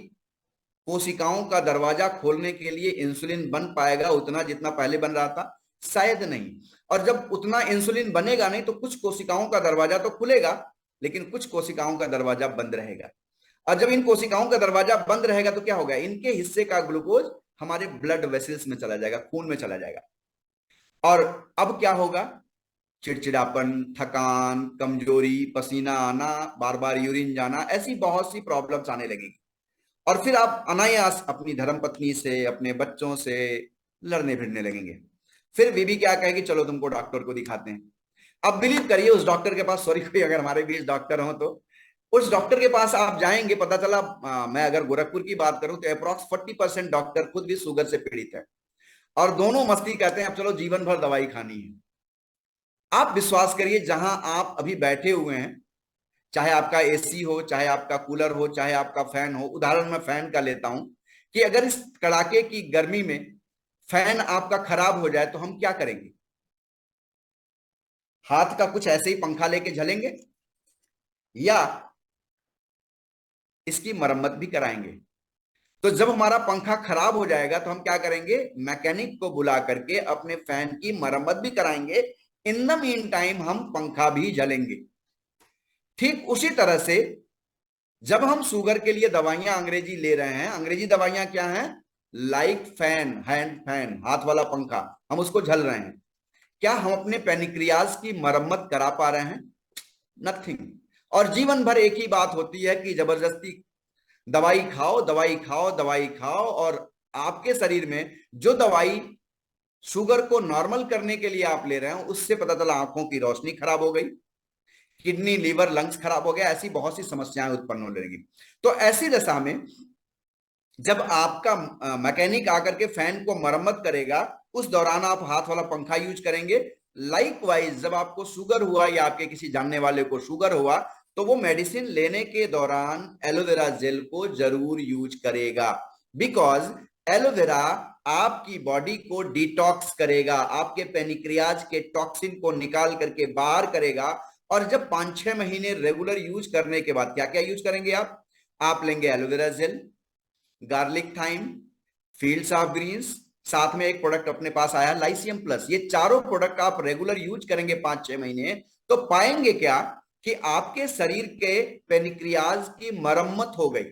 कोशिकाओं का दरवाजा खोलने के लिए इंसुलिन बन पाएगा उतना जितना पहले बन रहा था? शायद नहीं। और जब उतना इंसुलिन बनेगा नहीं तो कुछ कोशिकाओं का दरवाजा तो खुलेगा, लेकिन कुछ कोशिकाओं का दरवाजा बंद रहेगा। और जब इन कोशिकाओं का दरवाजा बंद रहेगा तो क्या होगा? इनके हिस्से का ग्लूकोज हमारे ब्लड वेसल्स में चला जाएगा, खून में चला जाएगा। और अब क्या होगा? चिड़चिड़ापन, थकान, कमजोरी, पसीना आना, बार बार यूरिन जाना, ऐसी बहुत सी प्रॉब्लम्स आने लगेगी। और फिर आप अनायास अपनी धर्मपत्नी से, अपने बच्चों से लड़ने भिड़ने लगेंगे। फिर बीबी क्या कहेगी? चलो तुमको डॉक्टर को दिखाते हैं। अब बिलीव करिए उस डॉक्टर के पास, सॉरी कोई अगर हमारे बीच डॉक्टर हो तो उस डॉक्टर के पास आप जाएंगे, पता चला मैं अगर गोरखपुर की बात करूं तो अप्रॉक्स 40% डॉक्टर खुद भी शुगर से पीड़ित है, और दोनों मस्ती कहते हैं अब चलो जीवन भर दवाई खानी है। आप विश्वास करिए, जहां आप अभी बैठे हुए हैं, चाहे आपका एसी हो, चाहे आपका कूलर हो, चाहे आपका फैन हो, उदाहरण मैं फैन का लेता हूं, कि अगर इस कड़ाके की गर्मी में फैन आपका खराब हो जाए तो हम क्या करेंगे? हाथ का कुछ ऐसे ही पंखा लेके झलेंगे, या इसकी मरम्मत भी कराएंगे? तो जब हमारा पंखा खराब हो जाएगा तो हम क्या करेंगे? मैकेनिक को बुला करके अपने फैन की मरम्मत भी कराएंगे। इन द मीन टाइम हम पंखा भी झलेंगे। ठीक उसी तरह से जब हम शुगर के लिए दवाइयां अंग्रेजी ले रहे हैं, अंग्रेजी दवाइयां क्या हैं? लाइक फैन, हैंड फैन, हाथ वाला पंखा, हम उसको झल रहे हैं। क्या हम अपने पेनिक्रियाज की मरम्मत करा पा रहे हैं? नथिंग। और जीवन भर एक ही बात होती है कि जबरदस्ती दवाई खाओ, दवाई खाओ, दवाई खाओ, और आपके शरीर में जो दवाई शुगर को नॉर्मल करने के लिए आप ले रहे हैं उससे पता चला आंखों की रोशनी खराब हो गई, किडनी, लीवर, लंग्स खराब हो गया, ऐसी बहुत सी समस्याएं उत्पन्न होने लगी। तो ऐसी दशा में जब आपका मैकेनिक आकर के फैन को मरम्मत करेगा, उस दौरान आप हाथ वाला पंखा यूज करेंगे। लाइकवाइज जब आपको शुगर हुआ या आपके किसी जानने वाले को शुगर हुआ तो वो मेडिसिन लेने के दौरान एलोवेरा जेल को जरूर यूज करेगा, बिकॉज एलोवेरा आपकी बॉडी को डिटॉक्स करेगा, आपके पेनिक्रियाज के टॉक्सिन को निकाल करके बाहर करेगा। और जब 5-6 महीने रेगुलर यूज करने के बाद क्या क्या यूज करेंगे आप लेंगे aloe vera gel, garlic thyme, fields of greens, साथ में एक प्रोडक्ट अपने पास आया लाइसियम प्लस। ये चारों प्रोडक्ट आप रेगुलर यूज करेंगे 5-6 महीने, तो पाएंगे क्या कि आपके शरीर के पेनिक्रियाज की मरम्मत हो गई,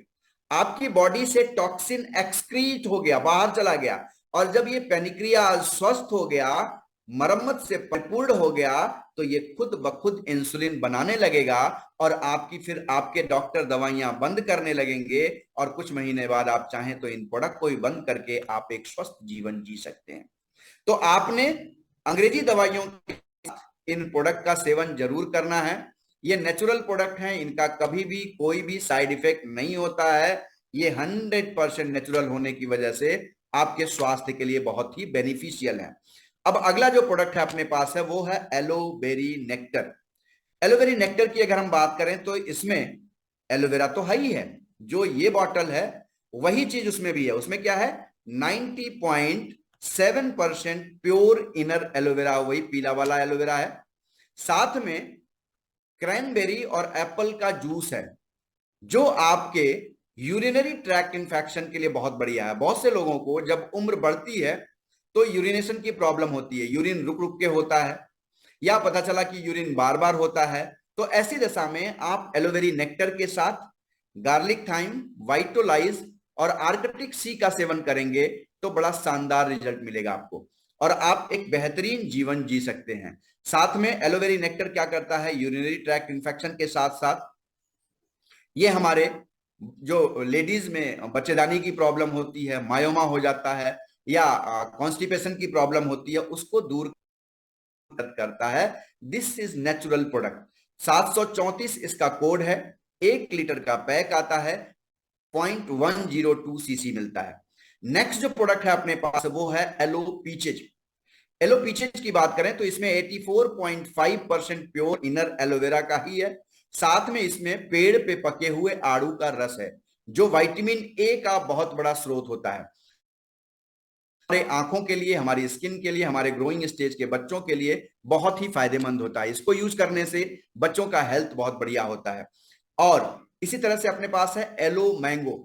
आपकी बॉडी से टॉक्सिन एक्सक्रीट हो गया, बाहर चला गया। और जब ये पेनिक्रियाज स्वस्थ हो गया, मरम्मत से परिपूर्ण हो गया, तो ये खुद ब खुद इंसुलिन बनाने लगेगा, और आपकी फिर आपके डॉक्टर दवाइयां बंद करने लगेंगे, और कुछ महीने बाद आप चाहें तो इन प्रोडक्ट को भी बंद करके आप एक स्वस्थ जीवन जी सकते हैं। तो आपने अंग्रेजी दवाइयों के साथ इन प्रोडक्ट का सेवन जरूर करना है। ये नेचुरल प्रोडक्ट हैं, इनका कभी भी कोई भी साइड इफेक्ट नहीं होता है। ये 100% नेचुरल होने की वजह से आपके स्वास्थ्य के लिए बहुत ही बेनिफिशियल है। अब अगला जो प्रोडक्ट है अपने पास है वो है एलोवेरी नेक्टर। एलोवेरी नेक्टर की अगर हम बात करें तो इसमें एलोवेरा तो है ही है, जो ये बॉटल है वही चीज उसमें भी है। उसमें क्या है? 90.7% प्योर इनर एलोवेरा, वही पीला वाला एलोवेरा है। साथ में क्रैनबेरी और एप्पल का जूस है, जो आपके यूरिनरी ट्रैक्ट इंफेक्शन के लिए बहुत बढ़िया है। बहुत से लोगों को जब उम्र बढ़ती है तो यूरिनेशन की प्रॉब्लम होती है, यूरिन रुक रुक के होता है, या पता चला कि यूरिन बार बार होता है। तो ऐसी दशा में आप एलोवेरी नेक्टर के साथ गार्लिक थाइम, वाइटोलाइज और आर्कटिक सी का सेवन करेंगे तो बड़ा शानदार रिजल्ट मिलेगा आपको, और आप एक बेहतरीन जीवन जी सकते हैं। साथ में एलोवेरी नेक्टर क्या करता है? यूरिनरी ट्रैक्ट इंफेक्शन के साथ साथ ये हमारे जो लेडीज में बच्चेदानी की प्रॉब्लम होती है, मायोमा हो जाता है, या कॉन्स्टिपेशन की प्रॉब्लम होती है, उसको दूर करता है। This is natural product. 734 इसका कोड है, 1 लीटर का पैक आता है, 0.102 सीसी मिलता है। नेक्स्ट जो प्रोडक्ट है अपने पास वो है एलो पीचेज। एलो पीचेज की बात करें तो इसमें 84.5% प्योर इनर एलोवेरा का ही है। साथ में इसमें पेड़ पे पके हुए आड़ू का रस है, जो विटामिन ए का बहुत बड़ा स्रोत होता है। हमारे आंखों के लिए, हमारी स्किन के लिए, हमारे ग्रोइंग स्टेज के बच्चों के लिए बहुत ही फायदेमंद होता है। इसको यूज करने से बच्चों का हेल्थ बहुत बढ़िया होता है। और इसी तरह से अपने पास है एलो मैंगो।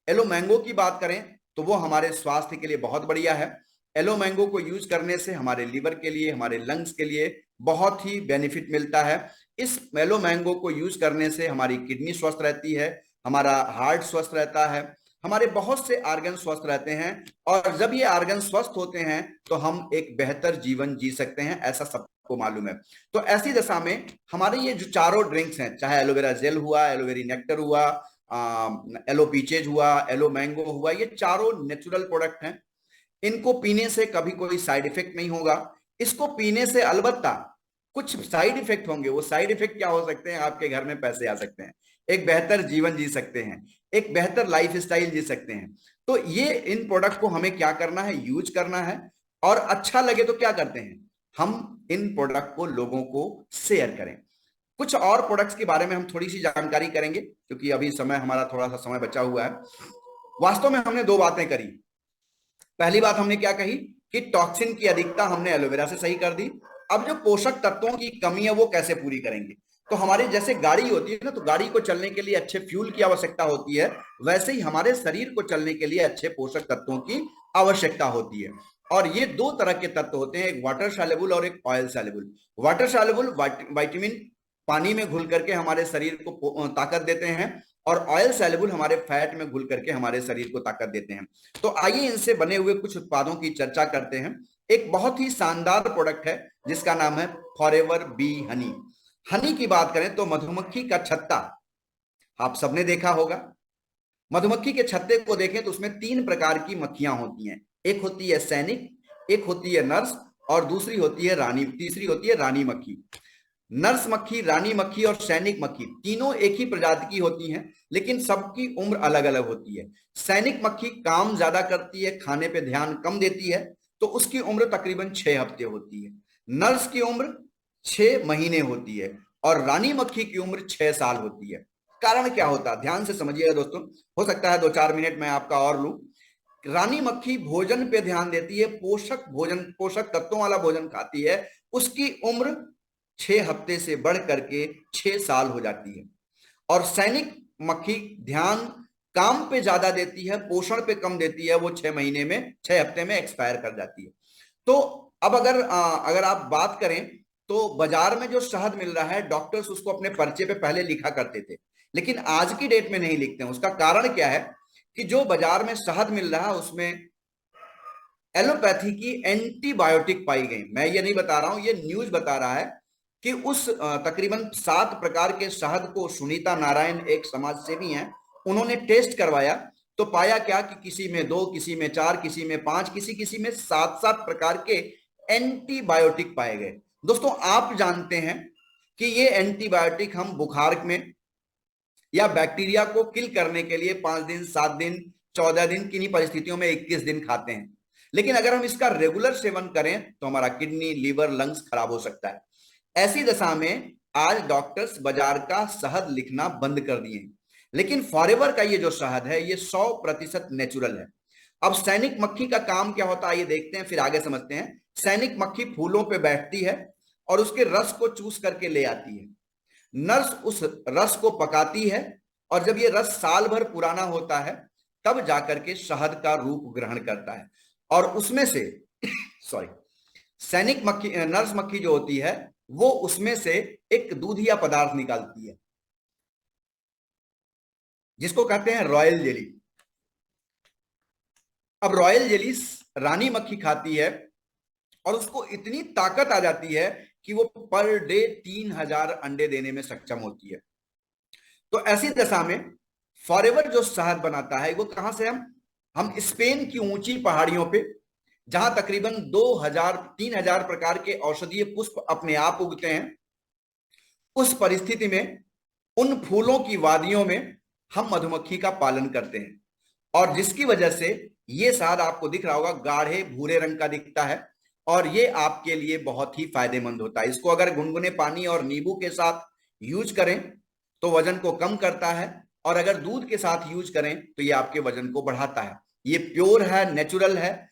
एलो मैंगो की बात करें तो वो हमारे स्वास्थ्य के लिए बहुत बढ़िया है। एलो मैंगो को यूज करने से हमारे लीवर के लिए, हमारे लंग्स के लिए बहुत ही बेनिफिट मिलता है। इस एलो मैंगो को यूज करने से हमारी किडनी स्वस्थ रहती है, हमारा हार्ट स्वस्थ रहता है, हमारे बहुत से आर्गन स्वस्थ रहते हैं। और जब ये आर्गन स्वस्थ होते हैं तो हम एक बेहतर जीवन जी सकते हैं, ऐसा सबको मालूम है। तो ऐसी दशा में हमारे ये जो चारों ड्रिंक्स हैं, चाहे एलोवेरा जेल हुआ, एलोवेरी नेक्टर हुआ, एलो पीचेज हुआ, एलो मैंगो हुआ, ये चारों नेचुरल प्रोडक्ट हैं। इनको पीने से कभी कोई साइड इफेक्ट नहीं होगा। इसको पीने से अलबत्ता कुछ साइड इफेक्ट होंगे। वो साइड इफेक्ट क्या हो सकते हैं? आपके घर में पैसे आ सकते हैं, एक बेहतर जीवन जी सकते हैं, एक बेहतर लाइफ स्टाइल जी सकते हैं। तो ये इन प्रोडक्ट को हमें क्या करना है? यूज करना है। और अच्छा लगे तो क्या करते हैं? हम इन प्रोडक्ट को लोगों को शेयर करें। कुछ और प्रोडक्ट्स के बारे में हम थोड़ी सी जानकारी करेंगे, क्योंकि अभी समय हमारा थोड़ा सा समय बचा हुआ है। वास्तव में हमने दो बातें करी। पहली बात हमने क्या कही कि टॉक्सिन की अधिकता हमने एलोवेरा से सही कर दी। अब जो पोषक तत्वों की कमी है वो कैसे पूरी करेंगे? तो हमारी जैसे गाड़ी होती है ना, तो गाड़ी को चलने के लिए अच्छे फ्यूल की आवश्यकता होती है, वैसे ही हमारे शरीर को चलने के लिए अच्छे पोषक तत्वों की आवश्यकता होती है। और ये दो तरह के तत्व होते हैं, एक वाटर सॉल्युबल और एक oil soluble. Water soluble vitamin पानी में घुल करके हमारे शरीर को ताकत देते हैं, और ऑयल सॉल्युबल हमारे फैट में घुल करके हमारे शरीर को ताकत देते हैं। तो आइए इनसे बने हुए कुछ उत्पादों की चर्चा करते हैं। एक बहुत ही शानदार प्रोडक्ट है जिसका नाम है फॉरएवर बी हनी। हनी की बात करें तो मधुमक्खी का छत्ता आप सबने देखा होगा। मधुमक्खी के छत्ते को देखें तो उसमें तीन प्रकार की मक्खियां होती हैं। एक होती है सैनिक, एक होती है नर्स, और दूसरी होती है रानी, तीसरी होती है रानी मक्खी। नर्स मक्खी, रानी मक्खी और सैनिक मक्खी तीनों एक ही प्रजाति की होती हैं, लेकिन सबकी उम्र अलग अलग होती है। सैनिक मक्खी काम ज्यादा करती है, खाने पे ध्यान कम देती है, तो उसकी उम्र तकरीबन 6 हफ्ते होती है। नर्स की उम्र 6 महीने होती है, और रानी मक्खी की उम्र 6 साल होती है। कारण क्या होता है? ध्यान से समझिएगा दोस्तों, हो सकता है 2-4 मिनट में आपका और लूं। रानी मक्खी भोजन पे ध्यान देती है, पोषक भोजन, पोषक तत्वों वाला भोजन खाती है। उसकी उम्र 6 हफ्ते से बढ़ करके 6 साल हो जाती है। और सैनिक मक्खी ध्यान काम पे ज्यादा देती है, पोषण पे कम देती है, वो 6 महीने में, 6 हफ्ते में एक्सपायर कर जाती है। तो अब अगर आप बात करें तो बाजार में जो शहद मिल रहा है, डॉक्टर्स उसको अपने पर्चे पे पहले लिखा करते थे, लेकिन आज की डेट में नहीं लिखते हैं। उसका कारण क्या है कि जो बाजार में शहद मिल रहा है उसमें एलोपैथी की एंटीबायोटिक पाई गई। मैं ये नहीं बता रहा हूं, ये न्यूज बता रहा है कि उस तकरीबन 7 प्रकार के शहद को सुनीता नारायण एक समाज सेवी हैं, उन्होंने टेस्ट करवाया तो पाया क्या कि किसी में 2, किसी में 4, किसी में 5, किसी में 7 प्रकार के एंटीबायोटिक पाए गए। दोस्तों आप जानते हैं कि ये एंटीबायोटिक हम बुखार में या बैक्टीरिया को किल करने के लिए 5 दिन, 7 दिन, 14 दिन, किन्हीं परिस्थितियों में 21 दिन खाते हैं। लेकिन अगर हम इसका रेगुलर सेवन करें तो हमारा किडनी, लीवर, लंग्स खराब हो सकता है। ऐसी दशा में आज डॉक्टर्स बाजार का शहद लिखना बंद कर दिए, लेकिन फॉरएवर का ये जो शहद है ये 100% नेचुरल है। अब सैनिक मक्खी का काम क्या होता है ये देखते हैं, फिर आगे समझते हैं। सैनिक मक्खी फूलों पे बैठती है और उसके रस को चूस करके ले आती है। नर्स उस रस को पकाती है, और जब ये रस साल भर पुराना होता है तब जाकर के शहद का रूप ग्रहण करता है। और उसमें से सॉरी, सैनिक मक्खी, नर्स मक्खी जो होती है वो उसमें से एक दूधिया पदार्थ निकालती है जिसको कहते हैं रॉयल जेली। अब रॉयल जेली रानी मक्खी खाती है और उसको इतनी ताकत आ जाती है कि वो पर डे 3000 अंडे देने में सक्षम होती है। तो ऐसी दशा में फॉरएवर जो शहद बनाता है वो कहां से? हम स्पेन की ऊंची पहाड़ियों पे, जहां तकरीबन 2000-3000 प्रकार के औषधीय पुष्प अपने आप उगते हैं, उस परिस्थिति में उन फूलों की वादियों में हम मधुमक्खी का पालन करते हैं, और जिसकी वजह से ये शहद आपको दिख रहा होगा गाढ़े भूरे रंग का दिखता है, और ये आपके लिए बहुत ही फायदेमंद होता है। इसको अगर गुनगुने पानी और नींबू के साथ यूज करें तो वजन को कम करता है, और अगर दूध के साथ यूज करें तो ये आपके वजन को बढ़ाता है। ये प्योर है, नेचुरल है,